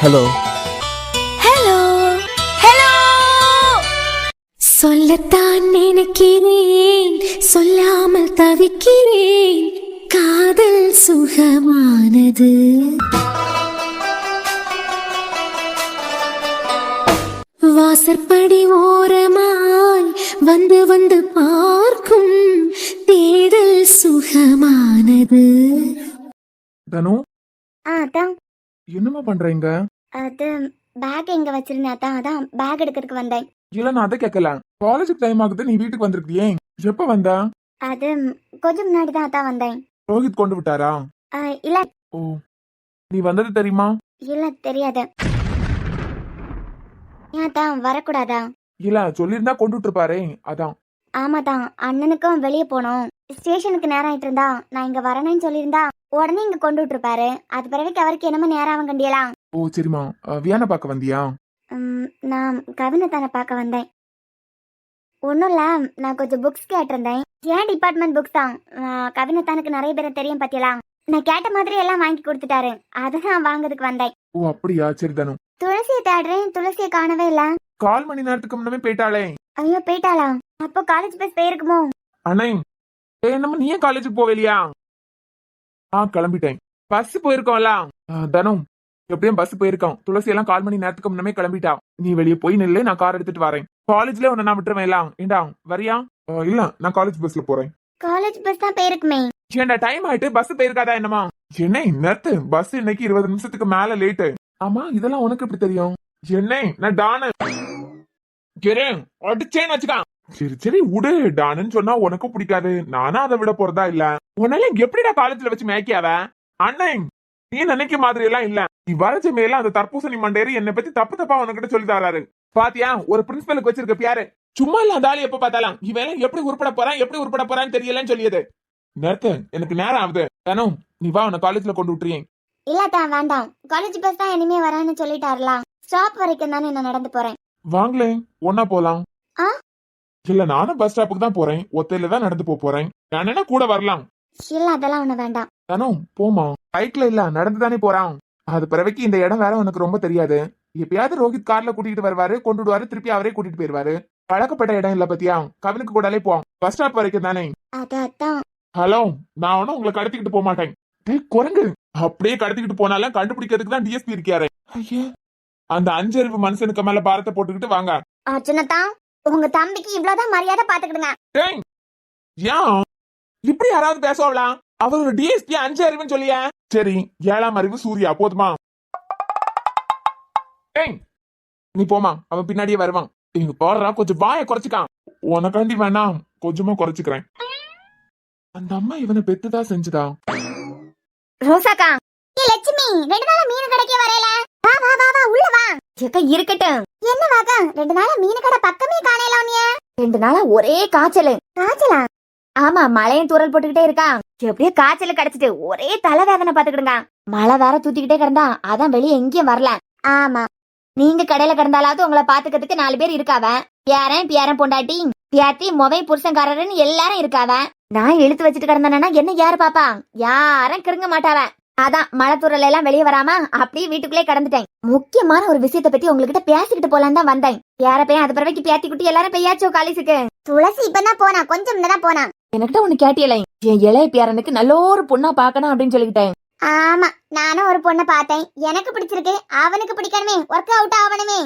Hello hello hello. சொல்லத்தான் நினைக்கிறேன், சொல்லாமல் தவிக்கிறேன். காதல் சுகமானது. வாசற்படி ஓரமாய் வந்து வந்து பார்க்கும் தேடல் சுகமானது. தனு, அதான் என்னமா பண்றீங்க? அது பேக் எங்க வச்சிருந்தேன். அதான் பேக் எடுக்கிறதுக்கு வந்தேன். இல்ல, நான் அதை கேட்கல. காலேஜுக்கு டைம் ஆகுது, நீ வீட்டுக்கு வந்திருக்கியே. எப்ப வந்தா? அது கொஞ்சம் முன்னாடி தான் அதான் வந்தேன். ரோஹித் கொண்டு விட்டாரா? இல்ல ஓ, நீ வந்தது தெரியுமா? இல்ல தெரியாது. ஏன் தான் வரக்கூடாதா? இல்ல, சொல்லியிருந்தா கொண்டு விட்டுருப்பாரே, அதான். ஆமாதான், அண்ணனுக்கும் வெளியே போனோம். ஸ்டேஷனுக்கு நேரம் ஆயிட்டு இருந்தா நான் இங்க வரணும்னு சொல்லியிருந்தா உடனே இங்க கொண்டு விட்டுருப்பாரு. அது பிறகு அவருக்கு என்னமோ நேரம் ஆகும் கண்டியலாம். ஓ சரிம்மா, வியானை பார்க்க வந்தியா? நான் கவினத்தானை பார்க்க வந்தேன். ஒன்றும் இல்லை, நான் கொஞ்சம் புக்ஸ் கேட்டிருந்தேன். ஏன் டிபார்ட்மெண்ட் புக்ஸ் தான். கவினத்தானுக்கு நிறைய பேரை தெரியும் பத்தியலாம். நான் கேட்ட மாதிரி எல்லாம் வாங்கி கொடுத்துட்டாரு. அதுதான் வாங்குறதுக்கு வந்தேன். ஓ அப்படியா, சரி தனு. துளசியை தேடுறேன், துளசியை காணவே இல்ல. 1/4 மணி நேரத்துக்கு முன்னமே போயிட்டாளே. ஐயோ போயிட்டாளா? அப்போ காலேஜ் பஸ் போயிருக்குமோ? அண்ணே, என்னம்மா நீ ஏன் காலேஜுக்கு போகலையா? கிளம்பிட்டேன். பஸ் போயிருக்கோம்ல. தனு, எப்படியும் பஸ் போயிருக்கோம். துளசி எல்லாம் 1/4 மணி நேரத்துக்கு முன்னமே கிளம்பிட்டா. நீ வெளியே போய் நில்லு, நான் கார் எடுத்துட்டு வரேன். காலேஜ்ல உன்னை நான் விட்டுருவேன். எல்லாம் ஏண்டா வரியா? இல்ல, நான் காலேஜ் பஸ்ல போறேன். காலேஜ் பஸ் தான் போயிருக்குமே. ஏண்டா டைம் ஆயிட்டு பஸ் போயிருக்காதா என்னமா? என்ன நேரத்து பஸ் இன்னைக்கு 20 நிமிஷத்துக்கு மேல லேட்டு. ஆமா, இதெல்லாம் உனக்கு எப்படி தெரியும்? என்ன நான் டானு அடிச்சேன்னு வச்சுக்கா. சரி சரி விடு. டானுன்னு சொன்னா உனக்கும் பிடிக்காது. நானும் அதை விட போறதா இல்ல. உன்னால எப்படிடா காலேஜ்ல வச்சு மேய்க்காவ? அண்ணே, நீ நினைக்க மாதிரி எல்லாம் இல்ல. நீ வரைச்ச மேல அந்த தர்பூசணி மண்டேரி என்னை பத்தி தப்பு தப்பா உனக்கிட்ட சொல்லி தராரு. பாத்தியா, ஒரு பிரின்சிபலுக்கு வச்சிருக்க பியாரு. சும்மா இல்ல அந்த ஆளு எப்ப பார்த்தாலும் இவன் எப்படி உருப்பட போறான்னு தெரியலன்னு சொல்லியது. நேரத்து எனக்கு நேரம் ஆகுது. தனு, நீ வா, உன்னை காலேஜ்ல கொண்டு விட்டுறேன். இல்லதான் வேண்டாம், காலேஜ் பஸ் தான் இனிமே வரான்னு சொல்லிட்டாருலாம். ஸ்டாப் வரைக்கும் தானே நான் நடந்து போறேன். வாங்களே, ஒன்னா போலாம். ஆ? இல்ல, நானும் பஸ் ஸ்டாப்புக்கு தான் போறேன். ஒத்தையில தான் நடந்து போறேன். நான் கூட வரலாம். இல்ல அதெல்லாம் ஒண்ணு வேண்டாம். தனு போமா, பைக்ல இல்ல நடந்துதானே போறான். அது பிறவைக்கு இந்த இடம் வேற உனக்கு ரொம்ப தெரியாது. எப்பயாவது ரோஹித் கார்ல கூட்டிட்டு வருவாரு, கொண்டு விடுவாரு, திருப்பி அவரே கூட்டிட்டு போயிருவாரு. பழக்கப்பட்ட இடம் இல்ல பத்தியா. கவினுக்கு கூடாலே போவோம். பஸ் ஸ்டாப் வரைக்கும் தானே. அதான். ஹலோ, நான் ஒன்னும் உங்களை கடத்திக்கிட்டு போக மாட்டேன். குரங்கு, அப்படியே கடத்திக்கிட்டு போனாலும் கண்டுபிடிக்கிறதுக்கு தான் டிஎஸ்பி இருக்காரு. ஐயா, அந்த 5 அறிவு மனுஷனுக்கு மேல பாரத்தை போட்டுக்கிட்டு வாங்க. அர்ஜுனதா, உங்க தம்பிக்கு இவ்வளவுதான் மரியாதை பாத்துக்கிடுங்க. ஏன் இப்படி யாராவது பேசுவாங்களா? அவர் ஒரு டிஎஸ்பி 5 அறிவுன்னு சொல்லிய. சரி, 7ஆம் அறிவு சூர்யா போதுமா? நீ போமா, அவன் பின்னாடியே வருவான். இங்க போடுறா, கொஞ்சம் வாயை குறைச்சிக்கான். உனக்காண்டி வேணாம், கொஞ்சமா குறைச்சிக்கிறேன். அந்த அம்மா இவனை பெத்துதான் செஞ்சுதா. ரோசாக்கா, லட்சுமி 2 நாளா மீன் கடைக்கே வரையல. வா வா வா வா உள்ள வா. ஏக்க இருக்கட்டும். என்ன வாக்கா, 2 நாளா மீன் கடை பக்கமே காணல உன்னைய. 2 நாளா ஒரே காய்ச்சல். காய்ச்சலா? ஆமா, மழையும் தூரல் போட்டுக்கிட்டே இருக்கா. எப்படியோ காய்ச்சல் கிடைச்சிட்டு ஒரே தலைவேதனை பாத்துக்கிடுங்க. மழை வேற தூத்திக்கிட்டே கிடந்தா, அதான் வெளியே எங்கேயும் வரல. ஆமா, நீங்க கடையில கிடந்தாலாவது உங்களை பாத்துக்கிறதுக்கு 4 பேர் இருக்காவ. பேரன் பொண்டாட்டி பியாத்தி மொபை புருஷன்காரன்னு எல்லாரும் இருக்காவ. நான் இழுத்து வச்சுட்டு கிடந்தானா என்ன யாரு பாப்பா? யாரும் கிருங்க மாட்டாவ. அதான் மழை தூரல் எல்லாம் வெளியே வராம அப்படியே வீட்டுக்குள்ளே கடந்துட்டேன். முக்கியமான ஒரு விஷயத்த பத்தி உங்ககிட்ட பேசிக்கிட்டு போலான்னு தான் வந்தேன். யார பையன் அது பிறகு பேத்தி குட்டி எல்லாரும் பெய்யாச்சோ காலேஜுக்கு. துளசி இப்பதான் போனா, கொஞ்சம் முன்னதான் போனா. எனக்கிட்ட ஒண்ணு கேட்டியலை, என் இளைய பேரனுக்கு நல்ல ஒரு பொண்ணா பாக்கணும் அப்படின்னு சொல்லிக்கிட்டேன். ஆமா, நானும் ஒரு பொண்ணை பார்த்தேன். எனக்கு பிடிச்சிருக்கு, அவனுக்கு பிடிக்கணுமே, ஒர்க் அவுட் ஆகணுமே.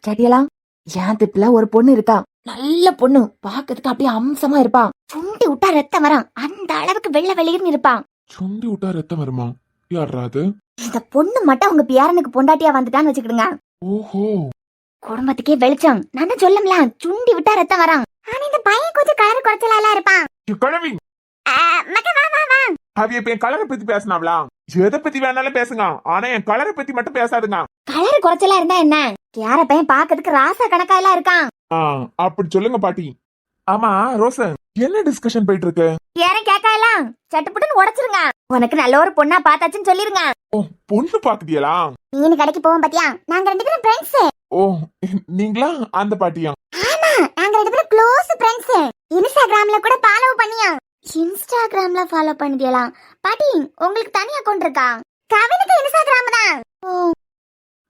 கேட்டியலாம், என் திப்புல ஒரு பொண்ணு இருக்கா. நல்ல பொண்ணு, பாக்கிறதுக்கு அப்படியே அம்சமா இருப்பான். சுண்டி விட்டா ரத்தம் வரும், அந்த அளவுக்கு வெள்ளை வெளியின்னு இருப்பான். சுண்டி விட்டா ரத்தம் வருமா? யாராது? இந்த பொண்ணு மட்டும் உங்க பேரனுக்கு பொண்டாட்டியா வந்துட்டான்னு வச்சுக்கிடுங்க. ஓஹோ, குடும்பத்துக்கே வெளிச்சம். நான் தான் சொல்லல, சுண்டி விட்டா ரத்தம் வரும். ஆனா இந்த பையன் கொஞ்சம் கலர் குறைச்சலா இருப்பான். கிழவி, அவ இப்ப என் கலரை பத்தி பேசினாவளா? எதை பத்தி வேணாலும் பேசுங்க, ஆனா என் கலரை பத்தி மட்டும் பேசாதுங்க. கலர் குறைச்சலா இருந்தா என்ன? யார பையன் பாக்கிறதுக்கு ராசா கணக்கா எல்லாம் இருக்கான். அப்படி சொல்லுங்க பாட்டி. ஆமா ரோசன், என்ன டிஸ்கஷன் போயிட்டு இருக்கு? யாரும் கேட்கலாம், சட்டுப்புட்டுன்னு உடைச்சிருங்க. உனக்கு நல்ல ஒரு பொண்ணா பாத்தாச்சுன்னு சொல்லிருங்க. ஓ, பொண்ணு பாக்குதியலா? மீன் கடைக்கு போவோம் பாத்தியா, நாங்க 2 பேரும் ஃப்ரெண்ட்ஸ். ஓ, நீங்களா அந்த பாட்டியா? ஆமா, நாங்க 2 பேரும் க்ளோஸ் ஃப்ரெண்ட்ஸ். இன்ஸ்டாகிராம்ல கூட ஃபாலோ பண்ணியா? இன்ஸ்டாகிராம்ல ஃபாலோ பண்ணியலாம் பாட்டி? உங்களுக்கு தனி அக்கவுண்ட் இருக்கா? கவினுக்கு இன்ஸ்டாகிராம் தான். ஓ,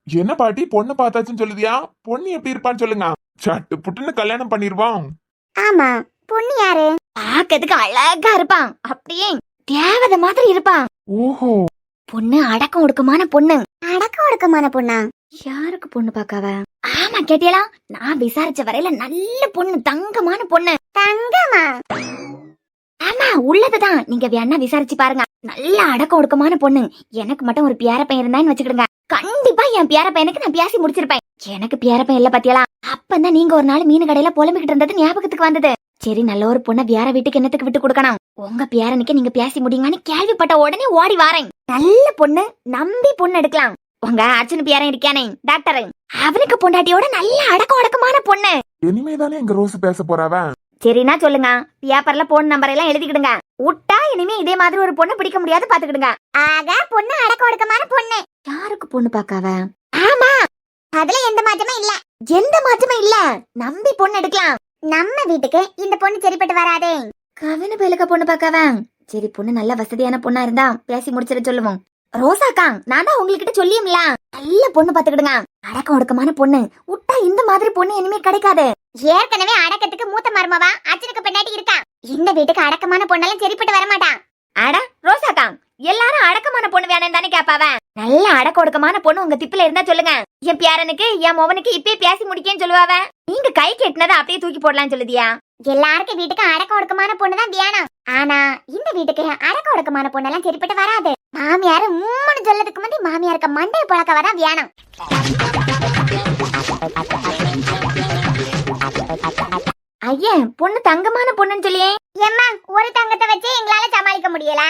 என்ன பாட்டி பொண்ணு பார்த்தாச்சுன்னு சொல்லுதியா? பொண்ணு எப்படி இருப்பான்னு சொல்லுங்க. சட்டு புட்டுன்னு கல்யாணம் பண்ணிருவான். ஆமா, பொண்ணு யாரு? பாக்கிறதுக்கு அழகா இருப்பான், அப்படியே தேவதை மாதிரி இருப்பான். ஓஹோ, பொண்ணு அடக்கம் ஒடுக்கமான பொண்ணு. அடக்கம் ஒடுக்கமான பொண்ணா? யாருக்கு பொண்ணு பாக்காவ? ஆமா கேட்டியலா, நான் விசாரிச்ச வரையில நல்ல பொண்ணு, தங்கமான பொண்ணு. தங்கமா? ஆமா, உள்ளதுதான். நீங்க வேணா விசாரிச்சு பாருங்க. நல்ல அடக்கம் ஒடுக்கமான பொண்ணு. எனக்கு மட்டும் ஒரு பேர பையன் இருந்தான்னு வச்சுக்கிடுங்க, கண்டிப்பா என் பேர பையனுக்கு நான் பேசி முடிச்சிருப்பேன். எனக்கு பேர பையன் இல்ல பாத்தியலா, அப்பதான் நீங்க ஒரு நாள் மீன் கடையில புலம்பிக்கிட்டு இருந்தது ஞாபகத்துக்கு வந்தது. சரி, நல்ல ஒரு பொண்ணை வேற வீட்டுக்கு என்னத்துக்கு விட்டு கொடுக்கணும்? உங்க பேரனுக்கு நீங்க பேசி முடியுங்கன்னு கேள்விப்பட்ட உடனே ஓடி வாரேன். நல்ல பொண்ணு, நம்பி பொண்ணு எடுக்கலாம். உங்க அர்ஜுன் பேரன் இருக்கானே டாக்டர், அவனுக்கு பொண்டாட்டியோட நல்ல அடக்க ஒடுக்கமான பொண்ணு. இனிமேதானே எங்க ரோஸ் பேச போறாவ. சரினா சொல்லுங்க, பேப்பர்ல போன் நம்பர் எல்லாம் எழுதிக்கிடுங்க. விட்டா இனிமே இதே மாதிரி ஒரு பொண்ணு பிடிக்க முடியாது பாத்துக்கிடுங்க. ஆக பொண்ணு அடக்க ஒடுக்கமான பொண்ணு. யாருக்கு பொண்ணு பாக்காவ? ஆமா, அதுல எந்த மாற்றமே இல்ல. எந்த மாற்றமே இல்ல, நம்பி பொண்ணு எடுக்கலாம். நம்ம வீட்டுக்கு இந்த பொண்ணு சரிப்பட்டு வராதே. கவின பேலுக்க பொண்ணு பாக்காவ? சரி, பொண்ணு நல்ல வசதியான பொண்ணா இருந்தா பேசி முடிச்சிட சொல்லுவோம். ரோசாக்கா, நான் தான் உங்ககிட்ட சொல்லியும்ல, நல்ல பொண்ணு பாத்துக்கிடுங்க. அடக்கம் ஒடுக்கமான பொண்ணு. விட்டா இந்த மாதிரி பொண்ணு இனிமே கிடைக்காது. ஏற்கனவே அடக்கத்துக்கு மூத்த மருமவா அச்சனுக்கு பெண்ணாட்டி இருக்கா. இந்த வீட்டுக்கு அடக்கமான பொண்ணெல்லாம் சரிப்பட்டு வரமாட்டான். அட ரோசாக்கா, எல்லாரும் அடக்கமான பொண்ணு வேணும் தானே கேப்பாவ? நல்ல அடக்க ஒடுக்கமான பொண்ணு உங்க திப்புல இருந்தா சொல்லுங்க. என் பேரனுக்கு என் மோவனுக்கு இப்பயே பேசி முடிக்கேன்னு சொல்லுவாவ. நீங்க கை கெட்டினதை அப்படியே தூக்கி போடலாம்னு சொல்லுதியா? எல்லாருக்கும் வீட்டுக்கு அடக்க ஒடுக்கமான பொண்ணுதான் வேணும். ஆனா இந்த வீட்டுக்கு அடக்க ஒடுக்கமான பொண்ணெல்லாம் சரிப்பட்டு வராது. மாமியாரு மூணு சொல்லதுக்கு முந்தி மாமியாருக்கு மண்டைய பழக்கவாதான் வேணும். ஐயா, பொண்ணு தங்கமான பொண்ணுன்னு சொல்லியே. ஏம்மா, ஒரு தங்கத்தை வச்சே எங்களால சமாளிக்க முடியல.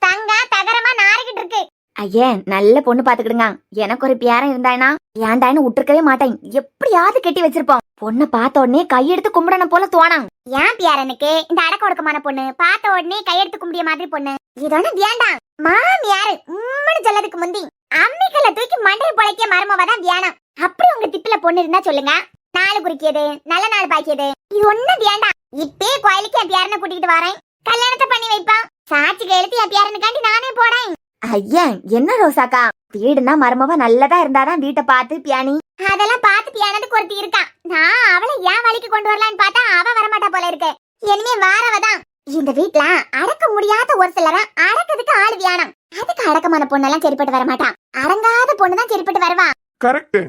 தங்க தகரமா நாரிக்கிட்டு இருக்கு. ஐயா, நல்ல பொண்ணு பாத்துக்கிடுங்க. எனக்கு ஒரு பேரன் இருந்தானா ஏண்டான்னு விட்டுருக்கவே மாட்டேன். எப்படியாவது கெட்டி வச்சிருப்போம். பொண்ணை பார்த்த உடனே கையெடுத்து கும்பிடணும் போல தோணும். ஏன் பேரனுக்கு இந்த அடக்க ஒடுக்கமான பொண்ணு பார்த்த உடனே கையெடுத்து கும்பிடிய மாதிரி பொண்ணு இதோட வேண்டாம். மாமியாரு உம்முன்னு சொல்லதுக்கு முந்தி அம்மிக்கல்ல தூக்கி மண்டையை பொழைக்க மருமவதான் வேணும். அப்படி உங்க திட்டுல பொண்ணு இருந்தா சொல்லுங்க. நாலு குறிக்கியது, நல்ல நாள் பாக்கியது, இது ஒண்ணும் வேண்டாம். இப்பே கோயிலுக்கு என் பேரனை கூட்டிட்டு வரேன். கல்யாணத்தை பண்ணி வைப்பான். சாட்சி கையெழுத்து என் பேரனுக்காண்டி நானே போறேன். ஐயா, என்ன ரோசாக்கா, வீடுனா மருமவ நல்லதா இருந்தாதான் வீட்டை பார்த்து பியானி அதெல்லாம் பார்த்து பியானதுக்கு ஒருத்தி இருக்கா. நான் அவளை ஏன் வழிக்கு கொண்டு வரலான்னு பார்த்தா அவ வரமாட்டா போல இருக்கு. இனிமே வாரவதான். இந்த வீட்டுல அடக்க முடியாத ஒரு சிலரை அடக்கிறதுக்கு ஆள் வேணும். அதுக்கு அடக்கமான பொண்ணெல்லாம் சரிப்பட்டு வரமாட்டான். அடங்காத பொண்ணுதான் சரிப்பட்டு வருவா. கரெக்ட்.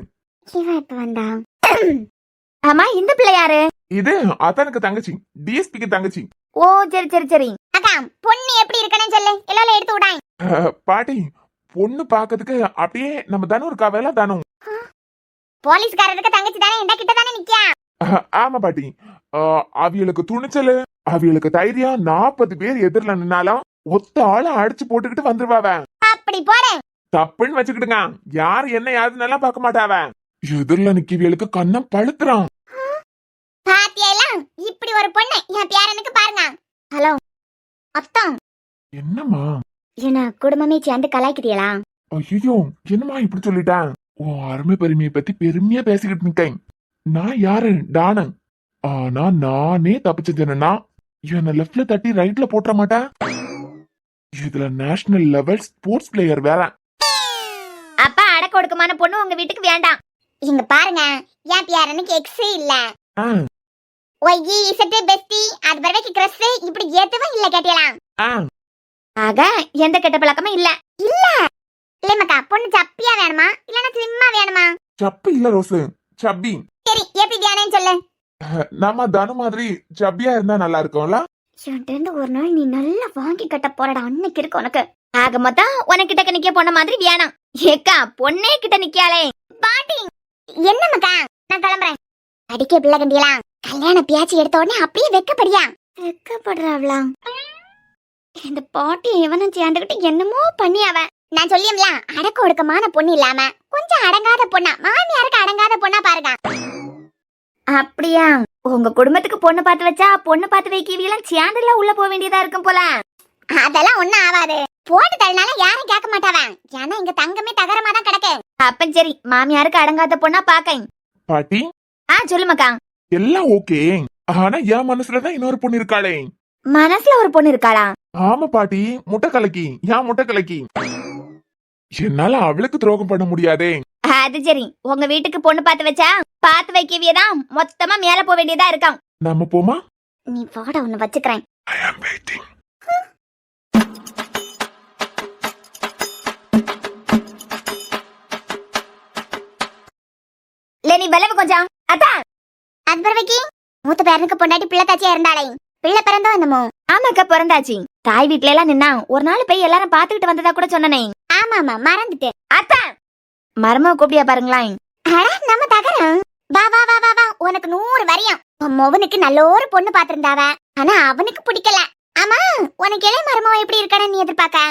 இவ இப்ப வந்தா. ஆமா, இந்த பிள்ளை யாரு? இது அத்தனுக்கு தங்கச்சி, டிஎஸ்பிக்கு தங்கச்சி. ஓ, சரி சரி சரி. அக்கா, பொண்ணு எப்படி இருக்கணும்னு சொல்லு, எல்லாம் எடுத்து விடாய். பாட்டி, பொண்ணு பாக்கிறதுக்கு அப்படியே நம்ம தனு இருக்கா, வேலை தனு. போலீஸ்காரருக்கு தங்கச்சி தானே, இந்த கிட்ட தானே நிக்கியா? ஆமா பாட்டி, அவியலுக்கு துணிச்சலு, அவியலுக்கு தைரியம். 40 பேர் எதிரில நின்னாலும் ஒத்த ஆள அடிச்சு போட்டுக்கிட்டு வந்துருவாவ. அப்படி போடு. தப்புன்னு வச்சுக்கிட்டுங்க, யாரு என்ன யாருன்னு எல்லாம் பார்க்க மாட்டாவ. எதிரில நிக்கவியலுக்கு கண்ணம் பழுத்துறான். பாத்தியா, இப்படி ஒரு பொண்ணு என் பேரனுக்கு பாருங்க. ஹலோ அத்தான். என்னம்மா? என்ன குடும்பமே சேர்ந்து கலாய்க்கிறீங்களா? ஐயோ, என்னம்மா இப்படி சொல்லிட்டேன்? உன் அருமை பெருமையை பத்தி பெருமையா பேசிக்கிட்டு நிக்கேன். நான் யாரு? டானு. ஆனா நானே தப்பிச்சது என்னன்னா, என்ன லெஃப்ட்ல தட்டி ரைட்ல போட்டுற மாட்டேன். இதுல நேஷனல் லெவல் ஸ்போர்ட்ஸ் பிளேயர் வேற. அப்பா, அடக்க ஒடுக்கமான பொண்ணு உங்க வீட்டுக்கு வேண்டாம். இங்க பாருங்க, என் பேரனுக்கு எக்ஸ் இல்ல, ஒய் இசட் பெஸ்டி, அது பரவாயில்லை, கிரஸ் இப்படி எதுவும் இல்ல கேட்டியலாம். ஆக எந்த கெட்ட பழக்கமும் இல்ல. இல்ல இல்லையம்மாக்கா, பொண்ணு சப்பியா வேணுமா இல்லனா ஸ்லிம்மா வேணுமா? சப்பி இல்ல ரோஸ், சப்பி. சரி, எப்படி வேணும்னு சொல்லு. நம்ம தனு மாதிரி சப்பியா இருந்தா நல்லா இருக்கும்ல. இருந்து ஒரு நாள் நீ நல்லா வாங்கி கட்ட போறடா, அன்னைக்கு இருக்கு உனக்கு. ஆக மொத்தம் உனக்கிட்ட நிக்க பொண்ண மாதிரி வேணாம். ஏக்கா, பொண்ணே கிட்ட நிக்காளே. பாட்டி, என்னம்மாக்கா, நான் கிளம்புறேன். அடிக்க பிள்ளை கண்டியலா, கல்யாண பேச்சு எடுத்த உடனே அப்படியே வெக்கப்படுறியா? வெக்கப்படுறாவளா? இந்த பாட்டி இவனும் சேர்ந்துகிட்டு என்னமோ பண்ணி அவ. நான் சொல்லியம்ல, அடக்க ஒடுக்கமான பொண்ணு இல்லாம கொஞ்சம் அடங்காத பொண்ணா, மாமியாருக்கு அடங்காத பொண்ணா பாருங்க. அப்படியா? உங்க குடும்பத்துக்கு பொண்ணு பார்த்து வச்சா பொண்ணு பார்த்து வைக்கீவெல்லாம் சேர்ந்துல உள்ள போக வேண்டியதா இருக்கும் போல. அதெல்லாம் ஒண்ணும் ஆகாது. போட்டு தள்ளினால யாரும் கேட்க மாட்டாவ. ஏன்னா இங்க தங்கமே தகரமா தான் கிடக்கு. அப்ப சரி, மாமியாருக்கு அடங்காத பொண்ணா பாக்கேன். பாட்டி, சொல்லுமாக்கா. எல்லாம் ஓகே, ஆனா என் மனசுலதான் இன்னொரு பொண்ணு இருக்காளே. மனசுல ஒரு பொண்ணு இருக்காளா? ஆமா பாட்டி, முட்டை கலக்கி. ஏன் முட்டை கலக்கி? என்னால அவளுக்கு துரோகம் பண்ண முடியாதே. அது சரி, உங்க வீட்டுக்கு பொண்ணு பார்த்து வச்சா பார்த்து வைக்கவியதான் மொத்தமா மேல போக வேண்டியதா இருக்காம். நம்ம போமா? நீ போட ஒண்ணு வச்சுக்கிறேன். I am waiting. இல்ல நீ பலவு கொஞ்சம் அத்தா அது பரவாக்கி மூத்த பேரனுக்கு பொண்டாட்டி பிள்ளை தாச்சியா இருந்தாளே, பிள்ளை பிறந்தோ என்னமோ? ஆமாக்கா பிறந்தாச்சு. தாய் வீட்ல எல்லாம் நின்னா ஒரு நாள் போய் எல்லாரும் பாத்துக்கிட்டு வந்ததா கூட சொன்னனே. ஆமா ஆமா மறந்துட்டேன். அத்தா மருமக கூப்பிடியா பாருங்களேன். நம்ம தகரம் வா வா வா வா வா, உனக்கு 100 வரியம். உன் மொவனுக்கு நல்ல ஒரு பொண்ணு பாத்திருந்தாவ, ஆனா அவனுக்கு பிடிக்கல. ஆமா உனக்கு இளைய மருமக எப்படி இருக்கான்னு நீ எதிர்பார்க்க?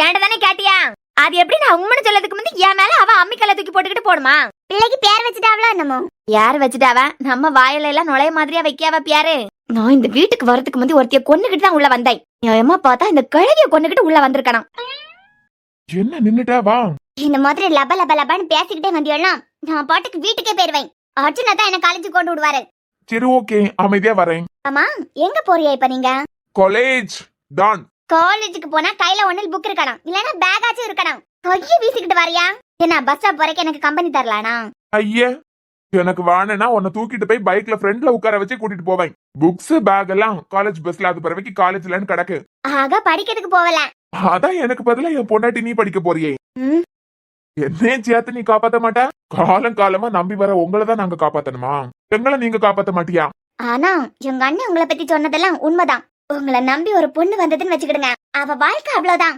ஏன்ட தானே கேட்டியா? அது எப்படி நான் உண்மைன்னு சொல்லதுக்கு முந்தி என் மேல அவ அம்மிக்கல்ல தூக்கி போட்டுக்கிட்டு போடுமா? பிள்ளைக்கு பேர் வச்சுட்டாவளோ என்னமோ? யார் வச்சுட்டாவ? நம்ம வாயில எல்லாம் நுழைய மாதிரியா வைக்காவ பேரு? நான் இந்த வீட்டுக்கு வரதுக்கு முந்தி ஒருத்திய கொன்னுகிட்டு தான் உள்ள வந்தேன். நியாயமா பார்த்தா இந்த கழுவிய கொன்னுகிட்டு உள்ள வந்திருக்கணும். என்ன நின்னுட்டா? வா. இந்த மாதிரி லப லப லபான்னு பேசிக்கிட்டே வந்தியோலாம் நான் பாட்டுக்கு வீட்டுக்கே போயிருவேன். அர்ஜுனா தான் என்ன காலேஜ் கொண்டு விடுவாரு. சரி ஓகே, அமைதியா வரேன். ஆமா எங்க போறியா இப்ப நீங்க? காலேஜ் தான். காலேஜுக்கு போனா கையில ஒண்ணில் புக் இருக்கணும், இல்லனா பேக் ஆச்சும் இருக்கணும். கையை வீசிக்கிட்டு வரியா? என்ன பஸ் ஸ்டாப் வரைக்கும் எனக்கு கம்பெனி தரலானா? ஐயே, எனக்கு வேணும்னா உன்னை தூக்கிட்டு போய் பைக்ல ஃப்ரண்ட்ல உட்கார வச்சு கூட்டிட்டு போவேன். புக்ஸ் பேக் எல்லாம் காலேஜ் பஸ்ல அது பிறகு காலேஜ்லன்னு கிடக்கு. ஆக படிக்கிறதுக்கு போகல. அதான் எனக்கு பதிலா என் பொண்டாட்டி நீ படிக்க போறியே. ம், என்னையும் சேர்த்து நீ காப்பாத்த மாட்டா? காலம் காலமா நம்பி வர உங்களை தான் நாங்க காப்பாத்தணுமா? எங்களை நீங்க காப்பாத்த மாட்டியா? ஆனா எங்க அண்ணன் உங்களை பத்தி சொன்னதெல்லாம் உண்மைதான். உங்களை நம்பி ஒரு பொண்ணு வந்ததுன்னு வச்சுக்கிடுங்க, அவ வாழ்க்கை அவ்வளவுதான்.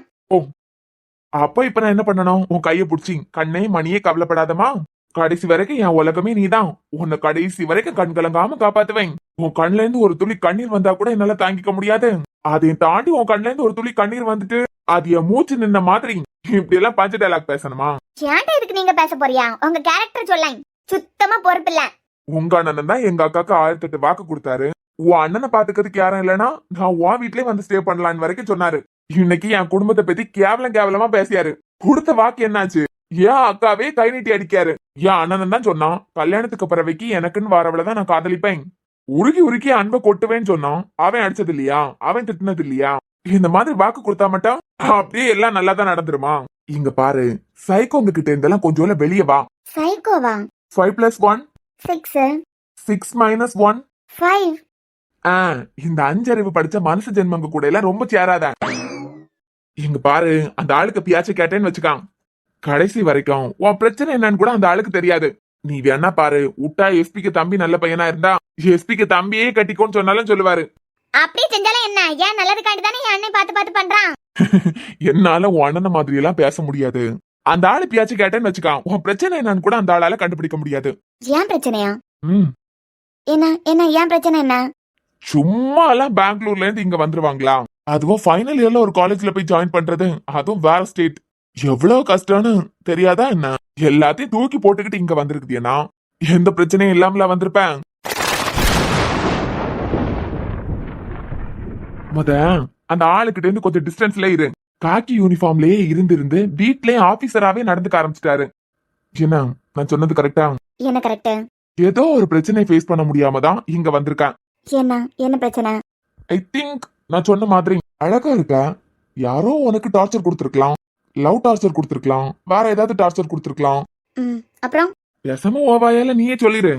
அப்ப இப்ப நான் என்ன பண்ணணும்? உன் கைய புடிச்சி கண்ணே மணியே கவலைப்படாதமா, கடைசி வரைக்கும் என் உலகமே நீதான், உன்னை கடைசி வரைக்கும் கண் கலங்காம காப்பாத்துவேன். உன் கண்ல இருந்து ஒரு துளி கண்ணீர் வந்தா கூட என்னால தாங்கிக்க முடியாது. அதையும் தாண்டி உன் கண்ல இருந்து ஒரு துளி கண்ணீர் வந்துட்டு அது என் மூச்சு நின்ன மாதிரி இப்படி எல்லாம் பஞ்ச டைலாக் பேசணுமா? ஏன்டா இதுக்கு நீங்க பேச போறியா? உங்க கேரக்டர் சொல்லேன். சுத்தமா பொறுப்பு இல்ல. உங்க அண்ணன் தான் எங்க அக்காக்கு 1008 வாக்கு கொடுத்தாரு. உன் அண்ணனை பாத்துக்கிறதுக்கு யாரும் இல்லனா நான் உன் வீட்லயே வந்து ஸ்டே பண்ணலான்னு வரைக்கும் சொன்னாரு. இன்னைக்கு என் குடும்பத்தை பத்தி கேவலமா பேசியாரு. கொடுத்த வாக்கு என்னாச்சு? ஏன் அக்காவே கை நீட்டி அடிக்காரு. என் அண்ணன் தான் சொன்னான், கல்யாணத்துக்கு பிறவைக்கு எனக்குன்னு வரவளதான் நான் காதலிப்பேன், உருகி உருக்கி அன்பை கொட்டுவேன்னு சொன்னான். அவன் அடிச்சது இல்லையா? அவன் திட்டினது இல்லையா? இந்த மாதிரி வாக்கு கொடுத்தா மட்டும் அப்படியே எல்லாம் நல்லா தான் நடந்துருமா? இங்க பாரு, சைக்கோங்க கிட்ட இருந்தெல்லாம் கொஞ்சம் வெளியே வா. சைக்கோவா? 5 + 1 6 6 - 1 5. இந்த 5 அறிவு படிச்ச மனுஷ ஜென்மங்க கூட எல்லாம் ரொம்ப சேராத. இங்க பாரு, அந்த ஆளுக்கு பியாச்ச கேட்டேன்னு வச்சுக்கான், கடைசி வரைக்கும் உன் பிரச்சனை என்னன்னு கூட அந்த ஆளுக்கு தெரியாது. நீ வேணா பாரு, விட்டா எஸ்பிக்கு தம்பி நல்ல பையனா இருந்தா எஸ்பிக்கு தம்பியே கட்டிக்கோன்னு சொன்னாலும் சொல்லுவாரு. அப்படியே செஞ்சாலும் என்ன? ஏன் நல்லதுக்காண்டி தானே என் அண்ணன் பார்த்து பண்றான். என்னால உன் அண்ணன மாதிரி எல்லாம் பேச முடியாது. அந்த ஆளு பியாச்சு கேட்டேன்னு வச்சுக்கான், உன் பிரச்சனை என்னன்னு கூட அந்த ஆளால கண்டுபிடிக்க முடியாது. ஏன் பிரச்சனையா? ம், என்ன என்ன ஏன் பிரச்சனை என்ன? சும்மா எல்லாம் பெங்களூர்ல இருந்து இங்க வந்துருவாங்களா? அதுவும் ஃபைனல் இயர்ல ஒரு காலேஜ்ல போய் ஜாயின் பண்றது, அதுவும் வேற ஸ்டேட், எவ்வளவு கஷ்டம்னு தெரியாதா என்ன? எல்லாத்தையும் தூக்கி போட்டுக்கிட்டு இங்க வந்திருக்குதுன்னா எந்த பிரச்சனையும் இல்லாமல வந்திருப்பேன். அந்த ஆளுகிட்ட இருந்து கொஞ்சம் டிஸ்டன்ஸ்ல இரு. காக்கி யூனிஃபார்ம்லயே இருந்து வீட்லயே ஆபீசராவே நடந்துக்க ஆரம்பிச்சிட்டாரு. என்ன நான் சொன்னது கரெக்டா? என்ன கரெக்ட்? ஏதோ ஒரு பிரச்சனை ஃபேஸ் பண்ண முடியாம தான் இங்க வந்திருக்கேன். என்ன பிரச்சனை? ஐ திங்க் நான் சொன்ன மாதிரி அழகா இருக்க. யாரோ உனக்கு டார்ச்சர் கொடுத்திருக்கலாம், லவ் டார்ச்சர் கொடுத்திருக்கலாம், வேற ஏதாவது டார்ச்சர் கொடுத்திருக்கலாம். அப்புறம் பேசாம ஓவாயால நீயே சொல்லிரு.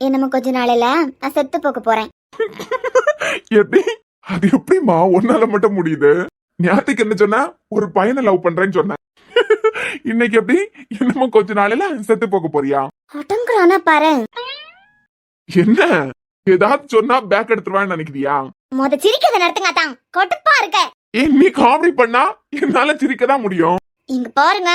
என்னமோ கொஞ்ச நாளையில நான் செத்து போக போறேன். எப்படி? அது எப்படிமா ஒன்னால மட்டும் முடியுது? ஞாத்துக்கு என்ன சொன்ன? ஒரு பையனை லவ் பண்றேன்னு சொன்ன. இன்னைக்கு எப்படி என்னமோ கொஞ்ச நாளையில செத்து போக போறியா? அடங்குறானா பாரு. என்ன ஏதாவது சொன்னா பேக் எடுத்துருவான்னு நினைக்கிறியா? மொத சிரிக்கத நடத்துங்க தான், கொட்டுப்பா இருக்க. நீ காமெடி பண்ணா என்னால சிரிக்கதான் முடியும். இங்க பாருங்க,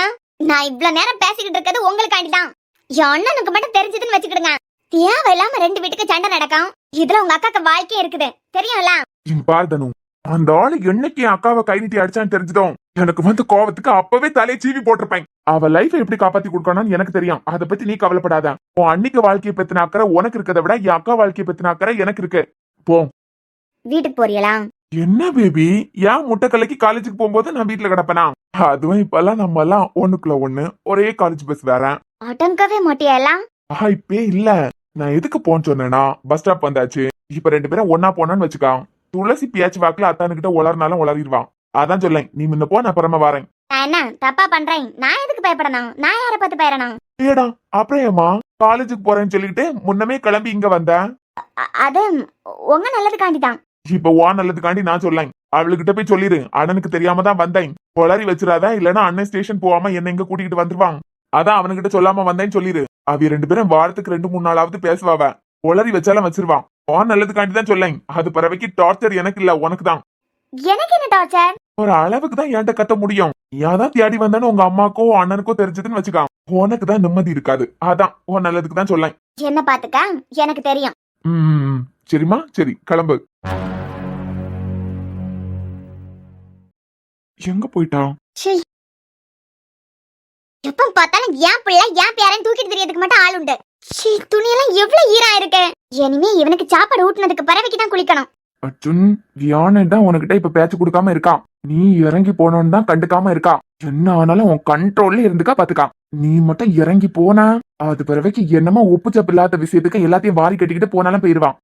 நான் இவ்வளவு நேரம் பேசிக்கிட்டு இருக்கிறது உங்களுக்காண்டிதான். என் அண்ணனுக்கு மட்டும் தெரிஞ்சதுன்னு வச்சுக்கிடுங்க, தேவையில்லாம 2 வீட்டுக்கு சண்டை நடக்கும். இதுல உங்க அக்காக்கு வாழ்க்கை இருக்குது தெரியும்ல. இங்க பாரு தனு, அந்த ஆளு என்னைக்கு என் அக்காவை கை நீட்டி அடிச்சான்னு தெரிஞ்சதும் எனக்கு வந்து கோவத்துக்கு அப்பவே தலையை சீவி போட்டிருப்பேன். அவ லைஃப் எப்படி காப்பாத்தி கொடுக்கணும்னு எனக்கு தெரியும். அதை பத்தி நீ கவலைப்படாத. உன் அன்னைக்கு வாழ்க்கையை பத்தின அக்கறை உனக்கு இருக்கிறத விட என் அக்கா வாழ்க்கையை பத்தின அக்கறை எனக்கு இருக்கு. போ. வீட்டுக்கு போறீங்களா? என்ன பேபி, ஏன் முட்டைக்கலைக்கு காலேஜுக்கு போகும்போது நான் வீட்டுல கிடப்பேனா? அதுவும் இப்பெல்லாம் நம்ம எல்லாம் ஒண்ணுக்குள்ள ஒண்ணு, ஒரே காலேஜ் பஸ் வேற. அடங்கவே மாட்டியா? இப்பே இல்ல. நான் எதுக்கு போன்னு சொன்னேன்னா, பஸ் ஸ்டாப் வந்தாச்சு, இப்ப 2 பேரும் ஒன்னா போனான்னு வச்சுக்கா, துளசி பியாச்சு வாக்குல அத்தானுக்கிட்ட உளர்னாலும் உளறிடுவான். அதான் சொல்லேன், நீ முன்ன போ, நான் அப்புறமா வரேன். நான் என்ன தப்பா பண்றேன்? நான் எதுக்கு பயப்படணும்? நான் யாரை பார்த்து பயப்படணும்? ஏடா அப்புறம் ஏமா காலேஜுக்கு போறேன்னு சொல்லிட்டு முன்னமே கிளம்பி இங்க வந்தேன். அது உங்க நல்லதுக்காண்டி தான். இப்ப வா நல்லதுக்காண்டி நான் சொல்லேன். அவளுக்கிட்ட போய் சொல்லிரு, அண்ணனுக்கு தெரியாம தான் வந்தேன், கொளறி வச்சிடாத, இல்லன்னா அண்ணன் ஸ்டேஷன் போகாம என்ன இங்க கூட்டிகிட்டு வந்துருவான். அதான் அவனுக்கிட்ட சொல்லாம வந்தேன்னு சொல்லிரு. அவ 2 பேரும் வாரத்துக்கு 2-3 நாளாவது பேசுவாவ. கொளறி வச்சாலும் வச்சிருவான். வா நல்லதுக்காண்டி தான் சொல்லேன். அது பிறவைக்கு டார்ச்சர் எனக்கு இல்ல, உனக்கு தான். எனக்கு என்ன டார்ச்சர்? ஒரு அளவுக்கு தான் என்கிட்ட கத்த முடியும். யாதான் தேடி வந்தானு உங்க அம்மாக்கோ அண்ணனுக்கோ தெரிஞ்சதுன்னு வச்சுக்கான், உனக்கு தான் நிம்மதி இருக்காது. அதான் உன் நல்லதுக்கு தான் சொல்லேன். என்ன பாத்துக்க, எனக்கு தெரியும். சரிம்மா, சரி கிளம்பு. எங்க போயிட்டான்? எப்ப பார்த்தாலும் என் பிள்ளை என் பேரன் தூக்கிட்டு தெரியறதுக்கு மட்டும் ஆள் உண்டு. துணியெல்லாம் எவ்வளவு ஈரா இருக்கு. இனிமே இவனுக்கு சாப்பாடு ஊட்டினதுக்கு பறவைக்கு தான் குளிக்கணும். அர்ஜுன் வியானன் தான் உனக்கிட்ட இப்ப பேச்சு கொடுக்காம இருக்கான். நீ இறங்கி போனோன்னு தான் கண்டுக்காம இருக்கா. என்ன ஆனாலும் உன் கண்ட்ரோல்ல இருந்துக்கா பாத்துக்கா. நீ மட்டும் இறங்கி போன அது பிறவைக்கு என்னமா ஒப்புச்சப்பு இல்லாத விஷயத்துக்கு எல்லாத்தையும் வாரி கட்டிக்கிட்டு போனாலும் போயிருவான்.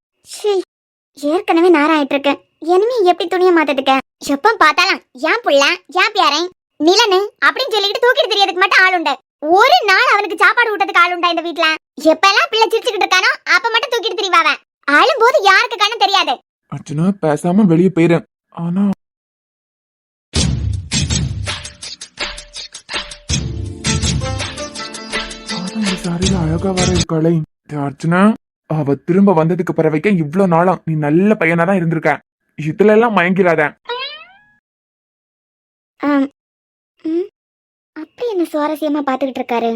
ஏற்கனவே நேரம் ஆயிட்டு இருக்கு. இனிமே எப்படி துணியை மாத்ததுக்க? எப்ப பார்த்தாலும் என் புள்ள என் பேரன் நிலனு அப்படின்னு சொல்லிட்டு தூக்கிட்டு தெரியறதுக்கு மட்டும் ஆள் உண்டு. ஒரு நாள் அவனுக்கு சாப்பாடு ஊட்டதுக்கு ஆள் உண்டா இந்த வீட்டுல? எப்பெல்லாம் பிள்ளை சிரிச்சுக்கிட்டு இருக்கானோ அப்ப மட்டும் தூக்கிட்டு திரிவாவ. ஆளும் போது யாருக்கு கண்ணும் தெரியாது. அர்ஜுனா பேசாம வெளியே போயிரு. ஆனா சாரியில அழகா வர இருக்காளே அர்ஜுனா. அவ திரும்ப வந்ததுக்கு பிறவைக்க இவ்வளவு நாளா நீ நல்ல பையனா தான் இருந்திருக்க. இதுல எல்லாம் மயங்கிறாத. அப்படி என்ன சுவாரஸ்யமா பாத்துக்கிட்டு இருக்காரு?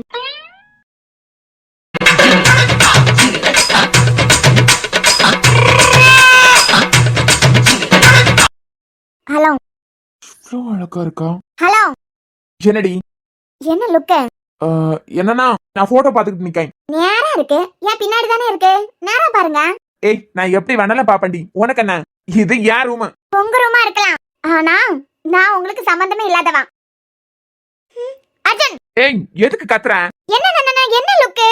ஹலோ. இவ்வளவு அழகா இருக்கா. ஹலோ. என்னடி? என்ன லுக்கு? என்னன்னா நான் போட்டோ பாத்துக்கிட்டு நிக்கேன். நேரா இருக்கு. ஏன் பின்னாடி தானே இருக்கு, நேரா பாருங்க. ஏய் நான் எப்படி வேணாலும் பாப்பண்டி, உனக்கு என்ன? இது யார் ரூம்? உங்க ரூமா இருக்கலாம், ஆனா நான் உங்களுக்கு சம்பந்தமே இல்லாதவா. அர்ஜுன். ஏய் எதுக்கு கத்துற? என்ன லுக்கு?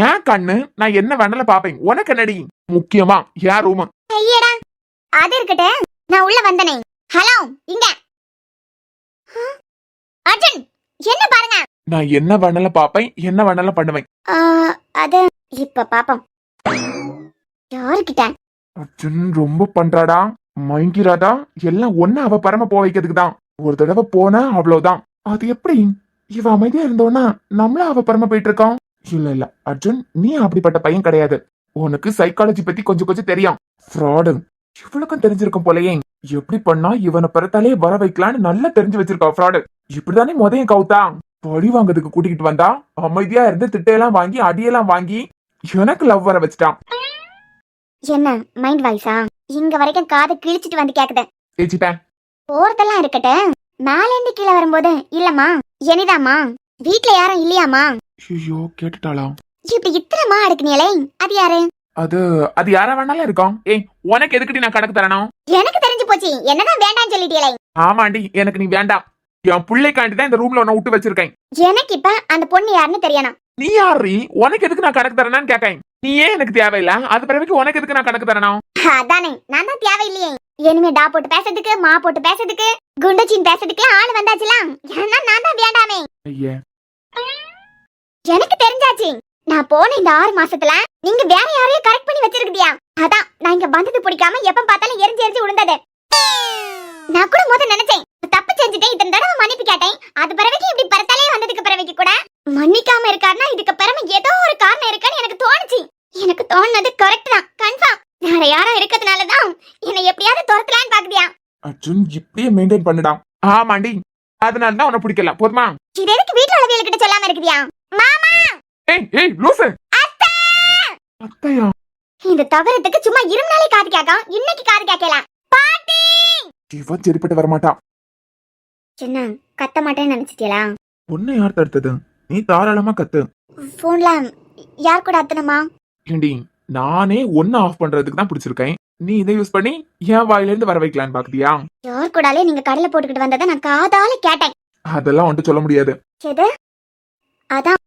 ஏன் கண்ணு, நான் என்ன வேணாலும் பாப்பேன், உனக்கு என்னடி? முக்கியமா யார் ரூம்? ஐயடா அது இருக்கட்டே, நான் உள்ள வந்தனே. ஹலோ இங்க. அர்ஜுன் என்ன பாருங்க. நான் என்ன வேணாலும் பாப்பேன், என்ன வேணாலும் பண்ணுவேன். அது இப்ப பாப்போம். யாருக்கிட்ட? அர்ஜுன் ரொம்ப பண்றாடா, மயங்கிறாடா. எல்லாம் ஒண்ணு அவ பரம போ வைக்கிறதுக்கு தான். ஒரு தடவை போனா அவ்வளவுதான். அது எப்படி? இவ அமைதியா இருந்தோன்னா நம்மள அவ பரம போயிட்டு இருக்கோம். இல்ல அர்ஜுன், நீ அப்படிப்பட்ட பையன் கிடையாது. உனக்கு சைக்காலஜி பத்தி கொஞ்சம் கொஞ்சம் தெரியும். ஃப்ராடு இவளுக்கும் தெரிஞ்சிருக்கும் போலயே. எப்படி பண்ணா இவனை பிறத்தாலே வர வைக்கலான்னு நல்லா தெரிஞ்சு வச்சிருக்கா. ஃப்ராடு இப்படிதானே முதயம் கவுத்தா பழி வாங்கிறதுக்கு கூட்டிகிட்டு வந்தா. அமைதியா இருந்து திட்டையெல்லாம் வாங்கி அடியெல்லாம் வாங்கி எனக்கு லவ் வர வச்சுட்டான். என்ன மைண்ட் வாய்ஸா? இங்க வரைக்கும் காது கிழிச்சிட்டு வந்து கேக்குது. ஏச்சிப்பேன் போறதெல்லாம் இருக்கட்ட, மேல இருந்து கீழே வரும்போது இல்லம்மா எனிதாமா வீட்ல யாரும் இல்லையாமா? ஐயோ கேட்டுட்டாளா? இப்படி இத்தனமா அடுக்குனியலே, அது யாரு? அது யாரா வேணாலும் இருக்கும். ஏய் உனக்கு எதுக்குடி நான் கணக்கு தரணும்? எனக்கு தெரிஞ்சு போச்சு, என்னதான் வேண்டாம்னு சொல்லிட்டியலே. ஆமாண்டி, எனக்கு நீ வேண்டாம். என் பிள்ளைக்காண்டி தான் இந்த ரூம்ல உன்னை விட்டு வச்சிருக்கேன். எனக்கு இப்ப அந்த பொண்ணு யாருன்னு தெரியணும். நீ யாரு? உனக்கு எதுக்கு நான் கணக்கு தரணும்னு கேட்கேன். நீ ஏன் எனக்கு தேவையில்ல, அது பிறகு உனக்கு எதுக்கு நான் கணக்கு தரணும்? அதானே, நான் தான் தேவையில்லையே. இனிமே டா போட்டு பேசுறதுக்கு, மா போட்டு பேசுறதுக்கு, குண்டச்சின் பேசுறதுக்கு ஆள் வந்தாச்சுலாம். ஏன்னா நான் தான் வேண்டாமே. ஐயே எனக்கு தெரிஞ்சாச்சு. நான் போன இந்த 6 மாசத்துல நீங்க வேற யாரையும் கரெக்ட் பண்ணி வச்சிருக்கியா? அதான் நான் இங்க வந்தது பிடிக்காம எப்ப பார்த்தாலும் எரிஞ்சு விழுந்தது. நான் கூட முதல்ல நினைச்சேன் தப்பு செஞ்சுட்டேன், இத்தனை தடவை மன்னிப்பு கேட்டேன். அது பிறகு இப்படி பரத்தாலே வந்ததுக்கு பிறகு கூட மன்னிக்காம இருக்காருன்னா இதுக்கு பிறகு ஏதோ ஒரு காரணம் இருக்குன்னு எனக்கு தோணுச்சு. எனக்கு தோணுனது கரெக்ட் தான், கன்ஃபார்ம். வேற யாரும் இருக்கிறதுனாலதான் என்னை எப்படியாவது துரத்தலான்னு பாக்குறியா? அர்ஜுன் இப்படியே மெயின்டைன் பண்ணுடா. ஆமாண்டி, அதனாலதான் உன்னை பிடிக்கல. போதுமா? இது எதுக்கு வீட்டுல உள்ள கிட்ட சொல்லாம இருக்குதியா? மாமா. ஏய் லூசு. அத்தையா? இந்த தவறத்துக்கு சும்மா இருநாளே காது கேட்கும், இன்னைக்கு காது கேட்கல. பாட்டி இவ சரிப்பட்டு வரமாட்டா. சின்ன கத்த மாட்டேன்னு நினைச்சிட்டியா? உன்னை யார் தடுத்தது? நீ தாராளமா கத்து. போன்ல யார் கூட அத்தனமா? ஏண்டி நானே ஒன்னு ஆஃப் பண்றதுக்கு தான் பிடிச்சிருக்கேன். நீ இதை யூஸ் பண்ணி என் வாயில இருந்து வர வைக்கலான்னு பாக்குதியா? யார் கூடாலே நீங்க கடலை போட்டுக்கிட்டு வந்ததை நான் காதால கேட்டேன். அதெல்லாம் ஒன்ட்டு சொல்ல முடியாது. எது? அதான்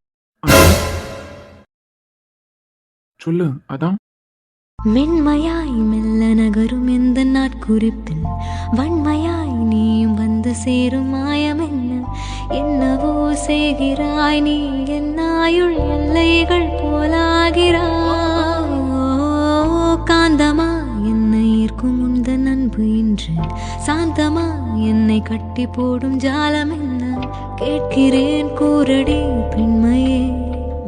சொல்லு. அதான் மென்மையாய் மெல்ல நகரும் எந்த நாட்குறிப்பில் வன்மையாய் நீயும் வந்து சேரும் மாயம் என்ன? செய்கிறாய் நீ என்னாயுள் எல்லைகள் போலாகிறாய் காந்தமா என்னை ஈர்க்கும் உந்தன் அன்பு இன்று சாந்தமா என்னை கட்டி போடும் ஜாலம் என்ன கேட்கிறேன் கூரடி பெண்மையே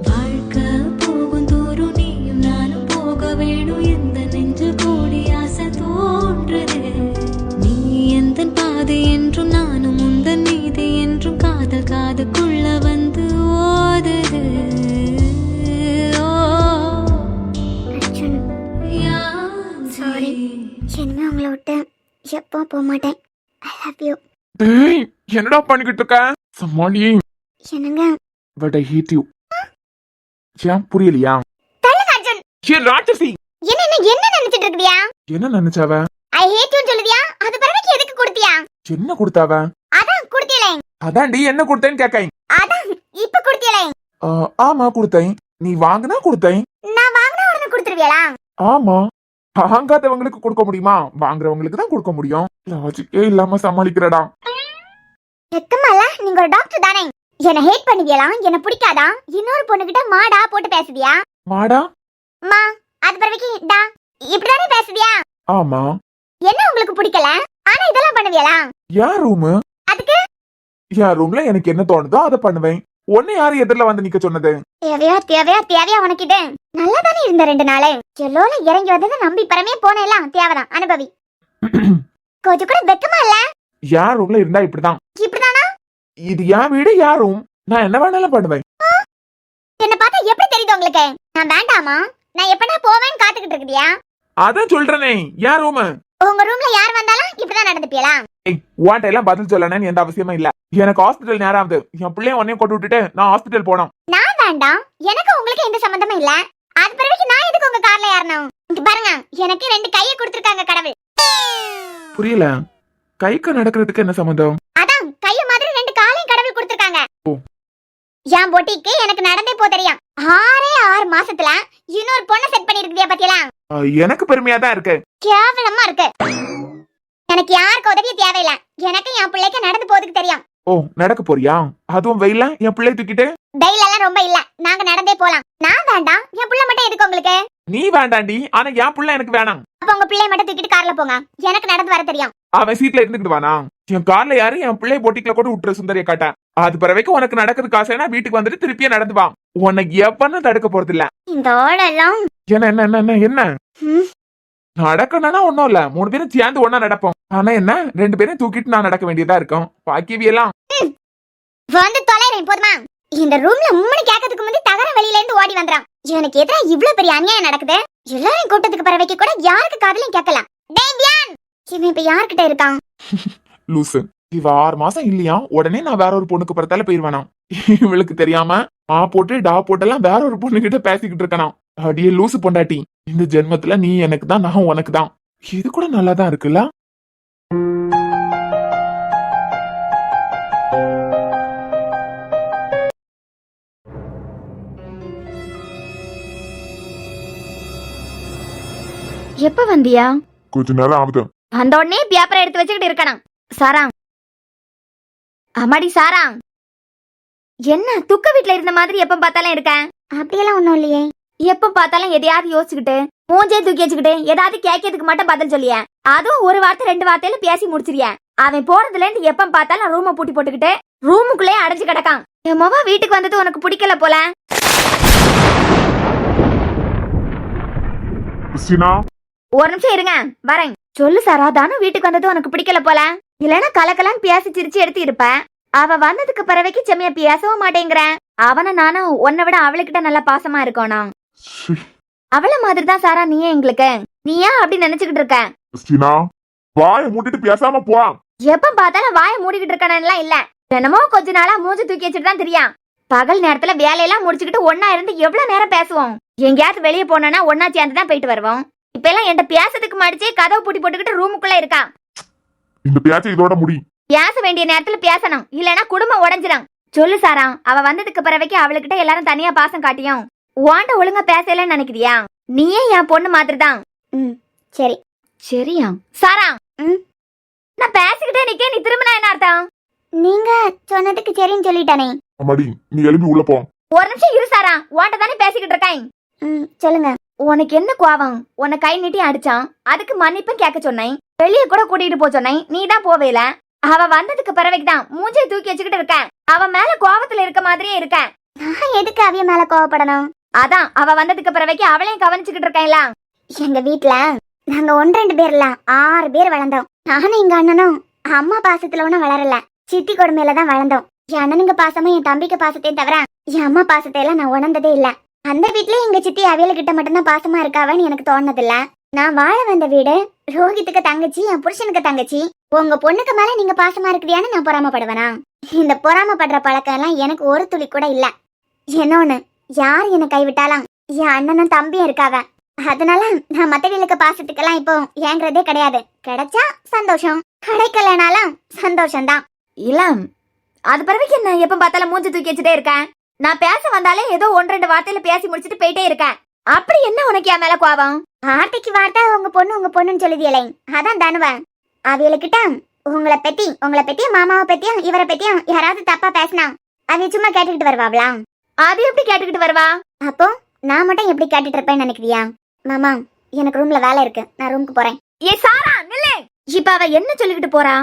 வாழ்க்கை போகும் தூரம் நீயும் நானும் போக வேணும் எந்த நெஞ்சு கோடி ஆசை தோன்றுதே நீ எந்தன் பாதை என்றும் நானும் உந்தன் நீதி என்றும் காதல் காதுக்குள்ள வந்து ஓதுது அர்ஜுன் சாரி இனிமே உங்களை விட்டு எப்போ போக மாட்டேன் ஐ லவ் யூ டேய் என்னடா பண்ணிக்கிட்டு இருக்க சமாளி என்னங்க பட் ஐ ஹேட் யூ ஏன் புரியலையா தள்ளுங்க அர்ஜுன் ஏ ராட்சசி என்ன நினைச்சிட்டு இருக்கியா என்ன நினைச்சாவ ஐ ஹேட் யூ சொல்லுதியா அது பிறகு எதுக்கு கொடுத்தியா என்ன கொடுத்தாவ அதான் கொடுத்தியலே அதான்டி என்ன கொடுத்தேன்னு கேட்கேன் அதான் இப்ப கொடுத்தியலே ஆமா கொடுத்தேன் நீ வாங்கினா கொடுத்தேன் நான் வாங்கின உடனே கொடுத்துருவியலா ஆமா வாங்காதவங்களுக்கு கொடுக்க முடியுமா வாங்குறவங்களுக்கு தான் கொடுக்க முடியும் லாஜிக்கே இல்லாம சமாளிக்கிறடா எக்கமல்ல நீங்க ஒரு டாக்டர் தானே என்ன ஹேட் பண்ணுவியலா என்ன பிடிக்காதா இன்னொரு பொண்ணுகிட்ட மாடா போட்டு பேசுவியா மாடா மா அது பிறகு டா இப்படிதானே பேசுவியா ஆமா என்ன உங்களுக்கு பிடிக்கல ஆனா இதெல்லாம் பண்ணுவியலா யார் ரூம் அதுக்கு என் ரூம்ல எனக்கு என்ன தோணுதோ அதை பண்ணுவேன் ஒன்னு யாரு எதிரில வந்து நிக்க சொன்னது தேவையா உனக்கு இது நல்லா தானே இருந்த 2 நாளே எல்லோல இறங்கி வந்ததை நம்பி பரமே போனேலாம் தேவைதான் அனுபவி கொஞ்சம் கூட வெக்கமா இல்ல யார் ரூம்ல இருந்தா இப்படிதான் இப்படிதானா இது என் வீடு யார் ரூம் நான் என்ன வேணாலும் பண்ணுவேன் என்ன பார்த்தா எப்படி தெரியுது உங்களுக்கு நான் வேண்டாமா நான் எப்படா போவேன்னு காத்துக்கிட்டு இருக்குதியா அதான் சொல்றேனே யார் ரூம் உங்க ரூம்ல யார் வந்தாலும் இப்படிதான் நடந்துப்பியலா உன்ட்ட எல்லாம் பதில் சொல்லணும்னு எந்த அவசியமும் இல்ல எனக்கு ஹாஸ்பிட்டல் நேரம் ஆகுது என் பிள்ளைய உடனே கொண்டு விட்டுட்டு நான் ஹாஸ்பிட்டல் போனோம் நான் வேண்டாம் எனக்கு உங்களுக்கு எந்த சம்பந்தமும் இல்ல அது பிறகு நான் எதுக்கு உங்க கார்ல ஏறணும் இங்க பாருங்க எனக்கு 2 கையை கொடுத்திருக்காங்க கடவுள் புரியல கைக்கு நடக்கிறதுக்கு என்ன சம்பந்தம் அதான் கைய மாதிரி 2 காலையும் கடவுள் கொடுத்திருக்காங்க ஓ. என் பொட்டிக்கு எனக்கு நடந்தே போ தெரியும் 6 மாசத்துல இன்னொரு பொண்ணை செட் பண்ணிருக்கியா பாத்தீங்களா எனக்கு பெருமையா தான் இருக்கு கேவலமா இருக்கு எனக்கு யாருக்கு உதவி தேவையில்ல எனக்கு என் பிள்ளைக்கு நடந்து போறதுக்கு தெரியும் ஓ நடக்க போறியா அதுவும் வெயில என் பிள்ளை தூக்கிட்டு வெயில் எல்லாம் ரொம்ப இல்ல நாங்க நடந்தே போலாம் நான் வேண்டாம் என் பிள்ளை மட்டும் எதுக்கு உங்களுக்கு நீ வேண்டாண்டி ஆனா என் பிள்ளை எனக்கு வேணாம் அப்ப உங்க பிள்ளைய மட்டும் தூக்கிட்டு கார்ல போங்க எனக்கு நடந்து வர தெரியும் அவன் சீட்ல இருந்துக்கிட்டு வானா என் கார்ல யாரு என் பிள்ளை பொட்டிக்குல கூட விட்டுற சுந்தரிய காட்ட அது பிறவைக்கும் உனக்கு நடக்கிறதுக்கு ஆசைனா வீட்டுக்கு வந்துட்டு திருப்பியே நடந்து வா உனக்கு எப்பன்னு தடுக்க போறது இல்ல இந்த ஆளெல்லாம் என்ன என்ன என்ன என்ன என்ன நடக்கணும்னா ஒண்ணும் இல்ல 3 பேரும் சேர்ந்து ஒன்னா நடப்போம் ஆனா என்ன 2 பேரும் தூக்கிட்டு நான் நடக்க வேண்டியதா இருக்கும் பாக்கியவியெல்லாம் வந்து தொலைறேன் போதுமா இந்த ரூம்ல உம்மனு கேட்கறதுக்கு முந்தி தகர வெளியில இருந்து ஓடி வந்துறான் எனக்கு எதிரா இவ்ளோ பெரிய அநியாயம் நடக்குது எல்லாரும் கூட்டத்துக்கு பரவைக்கு கூட யாருக்கு காதலையும் கேட்கலாம் டேய் பியான் இவன் இப்ப யார்கிட்ட இருக்கான் லூசு இவ 6 மாசம் இல்லையா உடனே நான் வேற ஒரு பொண்ணுக்கு பிறத்தால போயிருவானா இவளுக்கு தெரியாம போட்டு டா போட்டெல்லாம் வேற ஒரு பொண்ணு கிட்ட பேசிக்கிட்டு இருக்கானா அடியே லூசு பொண்டாட்டி இந்த ஜென்மத்துல நீ எனக்கு தான் நான் உனக்கு தான் இது கூட நல்லாதான் இருக்குல்ல எப்ப வந்தியா கொஞ்ச நேரம் ஆகுது அந்த உடனே பேப்பரை எடுத்து வச்சுக்கிட்டு இருக்கணும் சாரா அம்மாடி சாரா என்ன துக்க வீட்ல இருந்த மாதிரி எப்ப பார்த்தாலும் இருக்க அப்படியெல்லாம் ஒண்ணும் இல்லையே எப்ப பார்த்தாலும் எதையாவது யோசிச்சுக்கிட்டு மூஞ்சே தூக்கி வச்சுக்கிட்டு ஏதாவது கேட்கறதுக்கு மட்டும் பதில் சொல்லிய அதுவும் ஒரு வார்த்தை 2 வார்த்தையில பேசி முடிச்சிருய அவன் போறதுல இருந்து எப்ப பார்த்தாலும் ரூமை பூட்டி போட்டுக்கிட்டு ரூமுக்குள்ளே அடைஞ்சு கிடக்கான் என் மொவ வீட்டுக்கு வந்தது உனக்கு பிடிக்கல போல ஒரு நிமிஷம் இருங்க வரேன் சொல்லு சாரா தானும் வீட்டுக்கு வந்தது உனக்கு பிடிக்கல போல இல்லன்னா கலக்கலான்னு பேசி சிரிச்சு எடுத்து இருப்ப அவ வந்ததுக்கு பிறவைக்கு செம்மையா பேசவும் மாட்டேங்கிறேன் அவனை நானும் உன்னை விட அவளுக்கிட்ட நல்லா பாசமா இருக்கோனா அவள மாதிரிதான் சாரா நீயே எங்களுக்கு நீ ஏன் அப்படி நினைச்சுக்கிட்டு இருக்க வாய மூடிட்டு பேசாம போ எப்ப பார்த்தாலும் வாய மூடிக்கிட்டு இருக்கானலாம் இல்ல என்னமோ கொஞ்ச நாளா மூஞ்சி தூக்கி வச்சுட்டு தான் தெரியும் பகல் நேரத்துல வேலையெல்லாம் முடிச்சுக்கிட்டு ஒன்னா இருந்து எவ்வளவு நேரம் பேசுவோம் எங்கேயாவது வெளியே போனோம்னா ஒன்னா சேர்ந்து தான் போயிட்டு வருவோம் இப்ப எல்லாம் என்கிட்ட பேசுறதுக்கு மடிச்சே கதவை பூட்டி போட்டுக்கிட்டு ரூமுக்குள்ள இருக்கா இந்த பேச்ச இதோட முடி பேச வேண்டிய நேரத்துல பேசணும் இல்லனா குடும்பம் உடைஞ்சிடும் சொல்லு சாரா அவ வந்ததுக்கு பிறவைக்கு அவளுக்கிட்ட எல்லாரும் தனியா பாசம் காட்டியும் உன்கிட்ட ஒழுங்கா பேசலன்னு நினைக்கிறியா நீயே என் பொண்ணு மாதிரிதான் சரி சரியா சாரா நான் பேசிக்கிட்டே நிக்க நீ திரும்பினா என்ன அர்த்தம் நீங்க சொன்னதுக்கு சரின்னு சொல்லிட்டானே அம்மாடி நீ எழுப்பி உள்ள போ. ஒரு நிமிஷம் இரு சாரா, உன்கிட்ட தானே பேசிக்கிட்டு இருக்கேன். சொல்லுங்க. உனக்கு என்ன கோவம்? உன்னை கை நீட்டி அடிச்சான், அதுக்கு மன்னிப்பும் கேட்க சொன்னேன். வெளியே கூட கூட்டிட்டு போ சொன்னேன், நீ தான் போவேல. அவ வந்ததுக்கு பிறகுதான் மூஞ்சியை தூக்கி வச்சுக்கிட்டு இருக்கேன். அவ மேல கோவத்துல இருக்க மாதிரியே இருக்கேன். நான் எதுக்கு அவிய மேல கோவப்படணும்? அதான் அவ வந்ததுக்கு பிறகு அவளையும் கவனிச்சுக்கிட்டு இருக்கேன்ல. எங்க வீட்டுல நாங்க 1-2 பேர்ல 6 பேர் வளர்ந்தோம். நானும் எங்க அண்ணனும் அம்மா பாசத்துல ஒன்னும் வளரல, சித்தி கொடுமையில தான் வளர்ந்தோம். என் அண்ணனுங்க பாசமும் என் தம்பிக்கு பாசத்தையும் தவிர என் அம்மா பாசத்தை எல்லாம் நான் உணர்ந்ததே இல்ல. அந்த வீட்லயே எங்க சித்தி அவியல கிட்ட மட்டும்தான் பாசமா இருக்காவன்னு எனக்கு தோணதில்ல. நான் வாழ வந்த வீடு ரோஹித்துக்கு தங்கச்சி, என் புருஷனுக்கு தங்கச்சி. உங்க பொண்ணுக்கு மேல நீங்க பாசமா இருக்குதியான்னு நான் பொறாமப்படுவேனா? இந்த பொறாமப்படுற பழக்கம் எல்லாம் எனக்கு ஒரு துளி கூட இல்ல. என்னொன்னு, யார் என்னை கைவிட்டாலும் என் அண்ணனும் தம்பியும் இருக்காவ. அதனால நான் மத்தவங்களுக்கு பாசத்துக்கெல்லாம் இப்போ ஏங்குறதே கிடையாது. கிடைச்சா சந்தோஷம், கிடைக்கலனாலும் சந்தோஷம்தான். இல்ல அது பிறகு என்ன எப்ப பார்த்தாலும் மூஞ்சி தூக்கி வச்சுட்டே இருக்கேன். நான் பேச வந்தாலே ஏதோ 1-2 வார்த்தையில பேசி முடிச்சுட்டு போயிட்டே இருக்கேன். அப்படி என்ன உனக்கு என் மேல கோவம்? வார்த்தைக்கு வார்த்தை உங்க பொண்ணுன்னு சொல்லுதியலை, அதான் தனுவன். அவியலுக்கிட்ட உங்களை பத்தியும் மாமாவை பத்தியும் இவரை பத்தியும் யாராவது தப்பா பேசினா அவிய சும்மா கேட்டுக்கிட்டு வருவாங்களா? அது எப்படி கேட்டுக்கிட்டு வருவா? அப்போ நான் மட்டும் எப்படி கேட்டுட்டு இருப்பேன்னு நினைக்கிறியா? மாமா எனக்கு ரூம்ல வேலை இருக்கு, நான் ரூமுக்கு போறேன். ஏ சாரா நில்லு. இப்ப அவ என்ன சொல்லிக்கிட்டு போறா?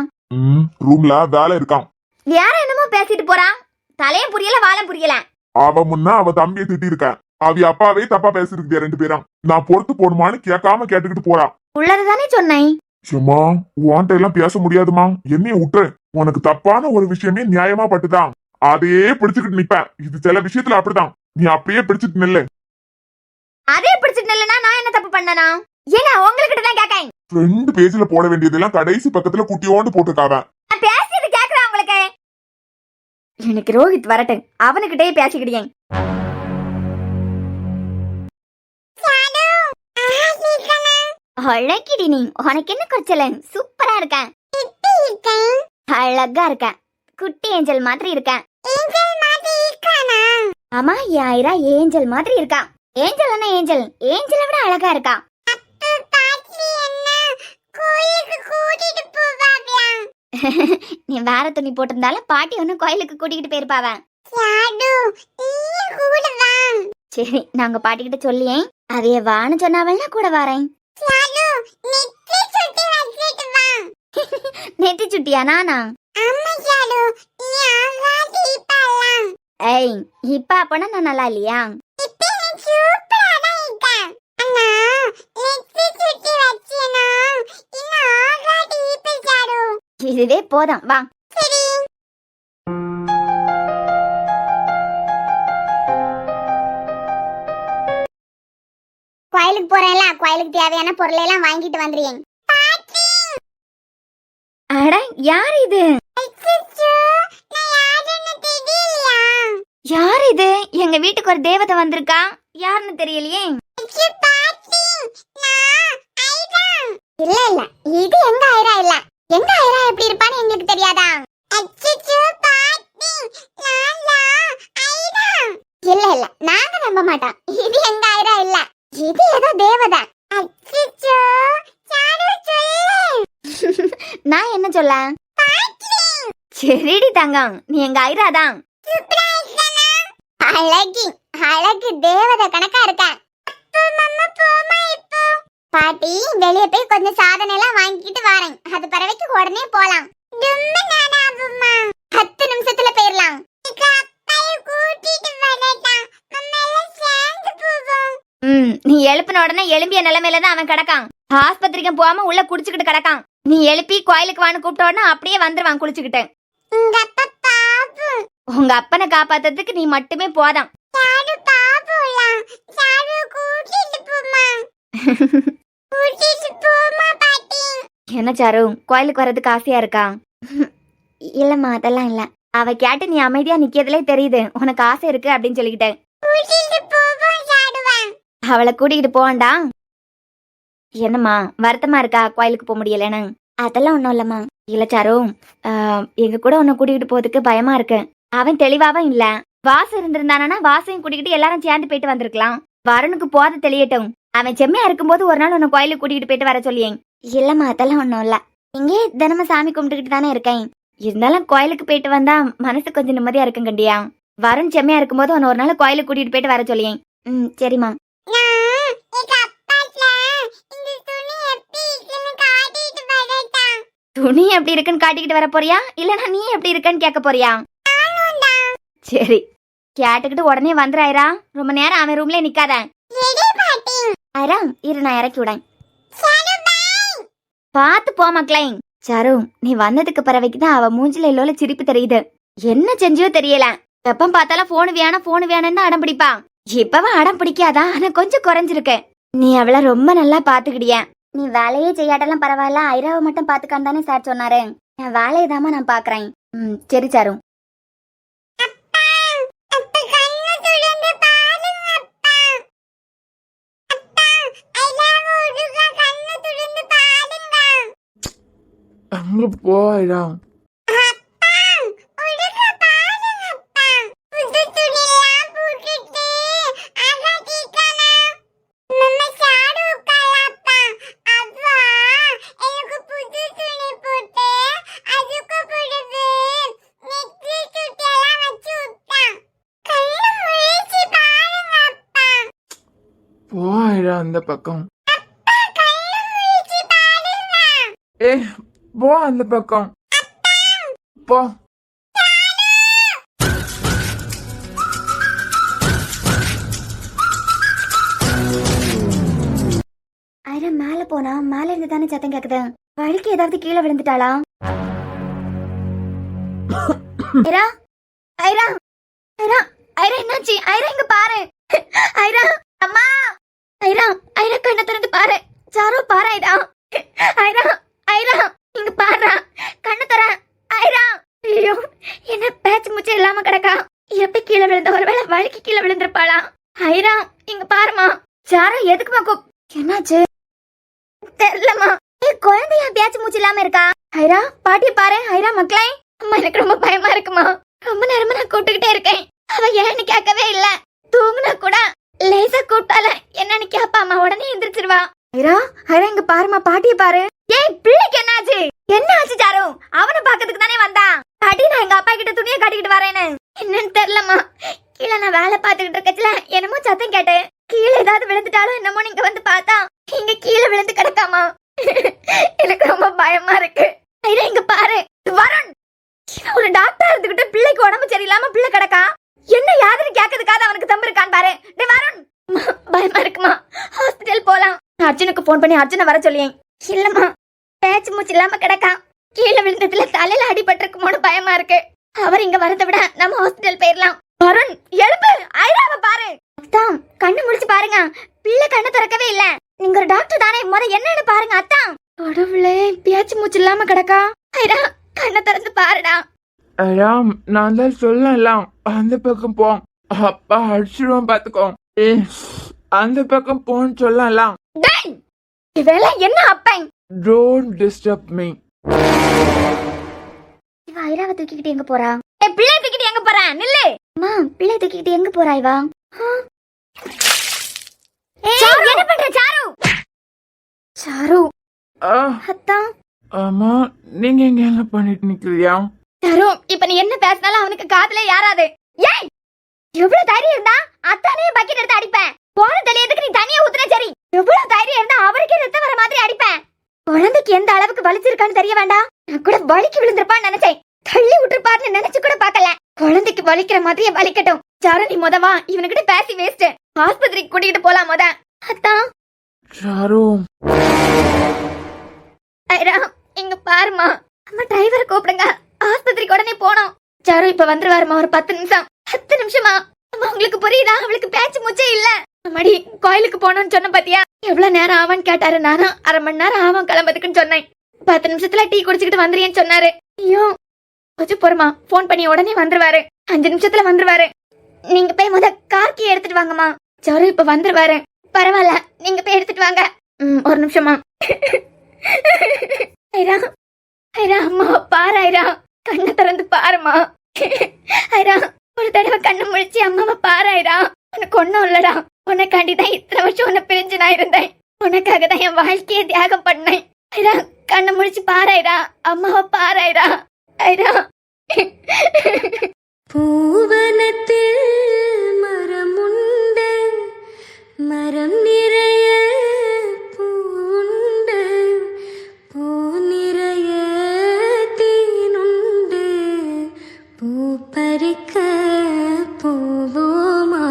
ரூம்ல வேலை இருக்கான். வேற என்னமோ பேசிட்டு போறா, தலையும் புரியல வாழும் புரியல. அவ முன்ன அவ தம்பியை திட்டி இருக்க, அவ அப்பாவே தப்பா பேசிருக்கு 2 பேரும். நான் பொறுத்து போடுமான்னு கேட்காம கேட்டுக்கிட்டு போறா. உள்ளதுதானே சொன்னேன். சும்மா உன்கிட்ட எல்லாம் பேச முடியாதுமா, என்னைய விட்டுரு. உனக்கு தப்பான ஒரு விஷயமே நியாயமா பட்டுதான் அதையே பிடிச்சுக்கிட்டு நிப்பேன். இது சில விஷயத்துல அப்படிதான், நீ அப்படியே பிடிச்சிட்டு நில்லு. அதே பிடிச்சிட்டு நில்லுனா நான் என்ன தப்பு பண்ணனா? ஏங்க உங்ககிட்ட தான் கேக்கேன். 2 பேஜ்ல போட வேண்டியதெல்லாம் கடைசி பக்கத்துல குட்டியோண்டு போட்டுக்காவ. நான் பேசிட்டு கேக்குறேன் உங்களுக்கு. எனக்கு ரோஹித் வரட்டும், அவனுக்கிட்டே பேசிக்கிட்டேன். அழகிடி நீ, உனக்கு என்ன குறைச்சல? சூப்பரா இருக்கேன், அழகா இருக்கேன், குட்டி ஏஞ்சல் மாதிரி இருக்கேன். ஆமா யாயிரா ஏஞ்சல் மாதிரி இருக்கா. ஏஞ்சல் என்ன ஏஞ்சல், ஏஞ்சலை விட அழகா இருக்கா. நீ வேற துணி போட்டிருந்தாலும் பாட்டி ஒண்ணு கோயிலுக்கு கூட்டிக்கிட்டு போயிருப்பாவ. சரி நாங்க பாட்டி கிட்ட சொல்லியே அதைய வான்னு சொன்னாவல்னா கூட வரேன். நெத்தி சுட்டியா நானா? ஏய் இப்ப அப்பனா நான் நல்லா இல்லையா? இதுவே போதும் வா. கோயிலுக்கு போறேன்ல, கோயிலுக்கு தேவையான பொருளை எல்லாம் வாங்கிட்டு வந்துறேன். அட யார் இது? யார் இது? எங்க வீட்டுக்கு ஒரு தேவதை வந்திருக்கா, யாருன்னு தெரியலையே. இல்ல இல்ல இது எங்க ஐரா இல்ல. எங்க ஐரா எப்படி இருப்பான்னு எங்களுக்கு தெரியாதா? இல்ல இல்ல நாங்க நம்ப மாட்டோம், இது எங்க ஐரா இல்ல, இது ஏதோ தேவதை. நான் என்ன சொல்ல? சரிடி தங்கம், நீ எங்க ஐரா தான். அழகி அழகு தேவதை கணக்கா இருக்க. பாட்டி வெளியே போய் கொஞ்சம் சாதனை எல்லாம் வாங்கிட்டு வரேன், அது பிறவைக்கு உடனே போலாம். 10 நிமிஷத்துல போயிடலாம். நீ எழுப்பின உடனே எழும்பிய நிலைமையில தான் அவன் கிடக்கான். ஆஸ்பத்திரிக்கு போகாம உள்ள குடிச்சுக்கிட்டு கிடக்கான். நீ எழுப்பி கோயிலுக்கு வான்னு கூப்பிட்ட உடனே அப்படியே வந்துருவான் குளிச்சுக்கிட்டு. உங்க அப்பனை காப்பாத்துறதுக்கு நீ மட்டுமே போதான். என்ன சாரு, கோயிலுக்கு வர்றதுக்கு ஆசையா இருக்கா? இல்லம்மா அதெல்லாம் இல்ல. அவ கேட்டு நீ அமைதியா நிக்கிறதுலே தெரியுது உனக்கு ஆசை இருக்கு அப்படின்னு சொல்லிக்கிட்டேன். அவளை கூட்டிகிட்டு போவான்டா. என்னம்மா வருத்தமா இருக்கா கோயிலுக்கு போக முடியலன்னு? அதெல்லாம் ஒண்ணும் இல்லம்மா. இல்ல சாரு, எங்க கூட உன்னை கூட்டிகிட்டு போறதுக்கு பயமா இருக்கு. அவன் தெளிவாவும் இல்ல. வாசம் இருந்திருந்தானா வாசையும் கூட்டிகிட்டு எல்லாரும் சேர்ந்து போயிட்டு வந்திருக்கலாம். வருணுக்கு போறது தெளியட்டும். அவன் செம்மையா இருக்கும்போது ஒரு நாள் உன்னை கோயிலுக்கு கூட்டிகிட்டு போயிட்டு வர சொல்லியேன். இல்லம்மா அதெல்லாம் ஒண்ணும் இல்ல, இங்கே தினமும் சாமி கும்பிட்டுக்கிட்டு தானே இருக்கேன். இருந்தாலும் கோயிலுக்கு போயிட்டு வந்தா மனசு கொஞ்சம் நிம்மதியா இருக்கும் கண்டியா. வருண் செம்மையா இருக்கும்போது உன்னை ஒரு நாள் கோயிலுக்கு கூட்டிட்டு போயிட்டு வர சொல்லியேன். சரிம்மா. துணி எப்படி இருக்குன்னு காட்டிக்கிட்டு வர போறியா இல்லனா நீ எப்படி இருக்கன்னு கேட்க போறியா? சரி கேட்டுக்கிட்டு உடனே வந்துறாயிரா. ரொம்ப நேரம் அவன் ரூம்ல நிக்காத. ஐரா இரு நான் இறக்கி விடேன். பாத்து போ மக்களே. சாரு நீ வந்ததுக்கு பிறவைக்குதான் அவ மூஞ்சில இல்லோல சிரிப்பு தெரியுது. என்ன செஞ்சியோ தெரியல. எப்ப பார்த்தாலும் போனு வேணும்னு அடம் பிடிப்பா. இப்பவ அடம் பிடிக்காதா? ஆனா கொஞ்சம் குறைஞ்சிருக்கு. நீ அவளை ரொம்ப நல்லா பாத்துக்கிடிய. நீ வேலையே செய்யாட்டெல்லாம் பரவாயில்ல, ஐராவை மட்டும் பாத்துக்கான்னு தானே சார் சொன்னாரு. என் வேலையை தாமா நான் பாக்குறேன். சரி சாரு. அங்க போயிடா. போயிடா அந்த பக்கம். ஏ போ அந்த பக்கம் போ. ஐரா மேல போனா மேல இருந்து தானே சத்தம் கேக்குது. வழுக்கி ஏதாவது கீழே விழுந்துட்டாளா? ஐரா ஐரா ஐரா ஐரா என்னாச்சு? ஐரா இங்க பாரு. ஐரா அம்மா. ஐரா ஐரா கண்ணை திறந்து பாரு. சாரோ பாரு. ஐரா ஐரா ஐரா இங்க பாரு. கண்ணை தர. ஐரா ஐயோ என்ன பேச்சு மூச்சு இல்லாம கிடக்கா. எப்படி கீழே விழுந்த? ஒருவேளை வழுக்கி கீழே விழுந்திருப்பாளா? ஐரா இங்க பாருமா. சாரோ எதுக்குமா என்னாச்சு தெரியலமா. குழந்தைய பேச்சு மூச்சு இல்லாம இருக்கா? ஐரா பாட்டி பாரு. ஐரா மக்களே அம்மா எனக்கு ரொம்ப பயமா இருக்குமா. ரொம்ப நேரமா நான் கூப்பிட்டுக்கிட்டே இருக்கேன். அவ ஏன்னு கேட்கவே இல்ல. தூங்குனா கூட லேசா கூப்பிட்டால என்னன்னு கேப்பாமா உடனே எந்திரிச்சிருவா. ஐரா ஐரா இங்க பாருமா. பாட்டிய பாரு. ஏய் பிள்ளைக்கு என்னாச்சு? என்ன ஆச்சு சாரு? அவனை பாக்கிறதுக்கு தானே வந்தா. பாட்டி நான் எங்க அப்பா கிட்ட துணியை காட்டிக்கிட்டு வரேன்னு. என்னன்னு தெரியலமா. கீழே நான் வேலை பார்த்துக்கிட்டு இருக்கச்சுல என்னமோ சத்தம் கேட்டேன். கீழே ஏதாவது விழுந்துட்டாலும் என்னமோ நீங்க வந்து பார்த்தா இங்க கீழே விழுந்து கிடக்காமா. எனக்கு ரொம்ப பயமா இருக்கு. ஐரா இங்க பாரு. வருண் ஒரு டாக்டர் இருந்துகிட்டு பிள்ளைக்கு உடம்பு சரியில்லாம பிள்ளை கிடக்கா. என்ன யாருன்னு கேட்கறதுக்காக அவனுக்கு தம்பு இருக்கான்னு பாரு. டேய் வருண் பயமா இருக்குமா. ஹாஸ்பிடல் போலாம். அர்ஜுனுக்கு போன் பண்ணி அர்ஜுனை வர சொல்லியேன். இல்லம்மா பேச்சு மூச்சு இல்லாம கிடக்கா. கீழே விழுந்ததுல தலையில அடிபட்டிருக்குமோன்னு பயமா இருக்கு. அவர் இங்க வரதை விட நம்ம ஹாஸ்பிடல் போயிடலாம். வருண் எழுப்பு. ஐராவை பாரு. அத்தான் கண்ணு முடிச்சு பாருங்க. பிள்ளை கண்ணு திறக்கவே இல்ல. நீங்க ஒரு டாக்டர் தானே, முத என்னன்னு பாருங்க. அத்தான் கடவுளே பேச்சு மூச்சு இல்லாம கிடக்கா. ஐரா கண்ணை திறந்து பாருடா. ஐயா நான் தான் சொல்லலாம் அந்த பக்கம் போ. அப்பா அடிச்சிடுவோம் பாத்துக்கோ. அந்த பக்கம் போன்னு சொல்லலாம். டேய் இவெல்லாம் என்ன அப்பன்? Don't disturb me. இவ ஐராவை தூக்கிக்கிட்டு எங்க போறா? ஏய் பிள்ளை தூக்கிட்டு எங்க போறா? நில்லு. அம்மா பிள்ளை தூக்கிக்கிட்டு எங்க போறா இவ? ஏய் என்ன பண்ற சாரு? சாரு அத்தா. அம்மா நீங்க எங்க பண்ணிட்டு நிக்கலையா? சாரு இப்ப நீ என்ன பேசினாலும் அவனுக்கு காதுல யாராது. ஏய் எவ்வளவு தைரியம் இருந்தா அத்தானே பக்கெட் எடுத்து அடிப்பேன். போன தலையதுக்கு நீ தனியா ஊத்துன சரி. எவ்வளவு தைரியம் இருந்தா அவருக்கே ரத்தம் வர மாதிரி அடிப்பேன். குழந்தைக்கு எந்த அளவுக்கு வலிச்சிருக்கான்னு தெரிய வேண்டாம். நான் கூட வலிக்கு விழுந்திருப்பான்னு நினைச்சேன். தள்ளி விட்டுருப்பாருன்னு நினைச்சு கூட பாக்கல. குழந்தைக்கு வலிக்கிற மாதிரியே வலிக்கட்டும். சாரு நீ முதவா இவனுக்கிட்ட பேசி வேஸ்ட். ஆஸ்பத்திரிக்கு கூட்டிட்டு போலாம் முத. அத்தான் சாரு ஐரா இங்க பாருமா. அம்மா டிரைவரை கூப்பிடுங்க. ஆஸ்பத்திரிக்கு உடனே போனோம். சாரு இப்ப வந்துருவாருமா. ஒரு 10 நிமிஷம். 10 நிமிஷமா? அம்மா உங்களுக்கு புரியுதா? அவளுக்கு பேச்சு மூச்சே இல்ல. அம்மாடி கோயிலுக்கு போனோம்னு சொன்ன பாத்தியா? எவ்வளவு நேரம் ஆவான்னு கேட்டாரு. நானும் 1/2 மணி நேரம் ஆகும் கிளம்பதுக்குன்னு சொன்னேன். 10 நிமிஷத்துல டீ குடிச்சுக்கிட்டு வந்துறியேன்னு சொன்னாரு. ஐயோ கொஞ்சம் பொறுமா. போன் பண்ணி உடனே வந்துருவாரு. 5 நிமிஷத்துல வந்துருவாரு. நீங்க போய் முத கார் கீ எடுத்துட்டு வாங்கம்மா. சாரு இப்ப வந்துருவாரு. பரவாயில்ல நீங்க போய் எடுத்துட்டு வாங்க. ஒரு நிமிஷமா. ஐரா ஐரா அம்மா பாரு. ஐரா கண்ணை திறந்து பாருமா. ஐரா ஒரு தடவை கண்ணு முழிச்சு அம்மாவை பாரு. ஐரா உனக்கு ஒண்ணும் இல்லடா. உனக்காண்டிதான் இத்தனை வருஷம் உன்னை பிரிஞ்சு நான் இருந்தேன். உனக்காக தான் என் வாழ்க்கையை தியாகம் பண்ணேன். ஐரா கண்ணை முழிச்சு பாரு. ஐரா அம்மாவை பாரு. ஐரா ஐரா பூவனத்தில் பறிக்க போவோமா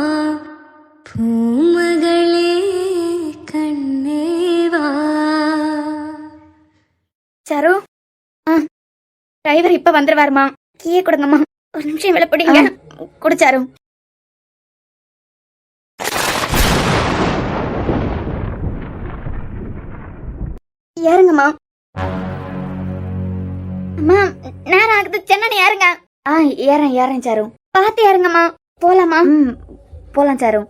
பூமகளே கண்ணேவா. சரு டிரைவர் இப்ப வந்துருவாருமா, கீயே கொடுங்கம்மா. ஒரு நிமிஷம் விளப்பிடிங்க. குடிச்சாரு. ஏறுங்கம்மா. அம்மா நேரம் ஆகுது, சென்னை ஏறுங்க. ஏறேன் சாரு. பார்த்து ஏறுங்கம்மா. போலாமா? போலாம் சாரு.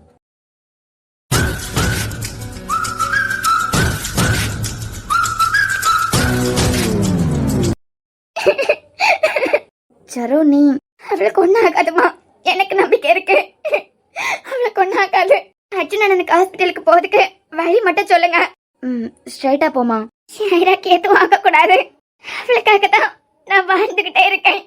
சரு நீ அவளுக்கு ஒன்னும் ஆகாதுமா, எனக்கு நம்பிக்கை இருக்கு. அவளுக்கு ஒன்னும் ஆகாது. அர்ஜுனனுக்கு ஹாஸ்பிட்டலுக்கு போறதுக்கு வழி மட்டும் சொல்லுங்க. ஸ்ட்ரைட்டா போமா. ஷைராக்கு எதுவும் ஆக கூடாது. அவளுக்காக தான் நான் வாழ்ந்துகிட்டே இருக்கேன்.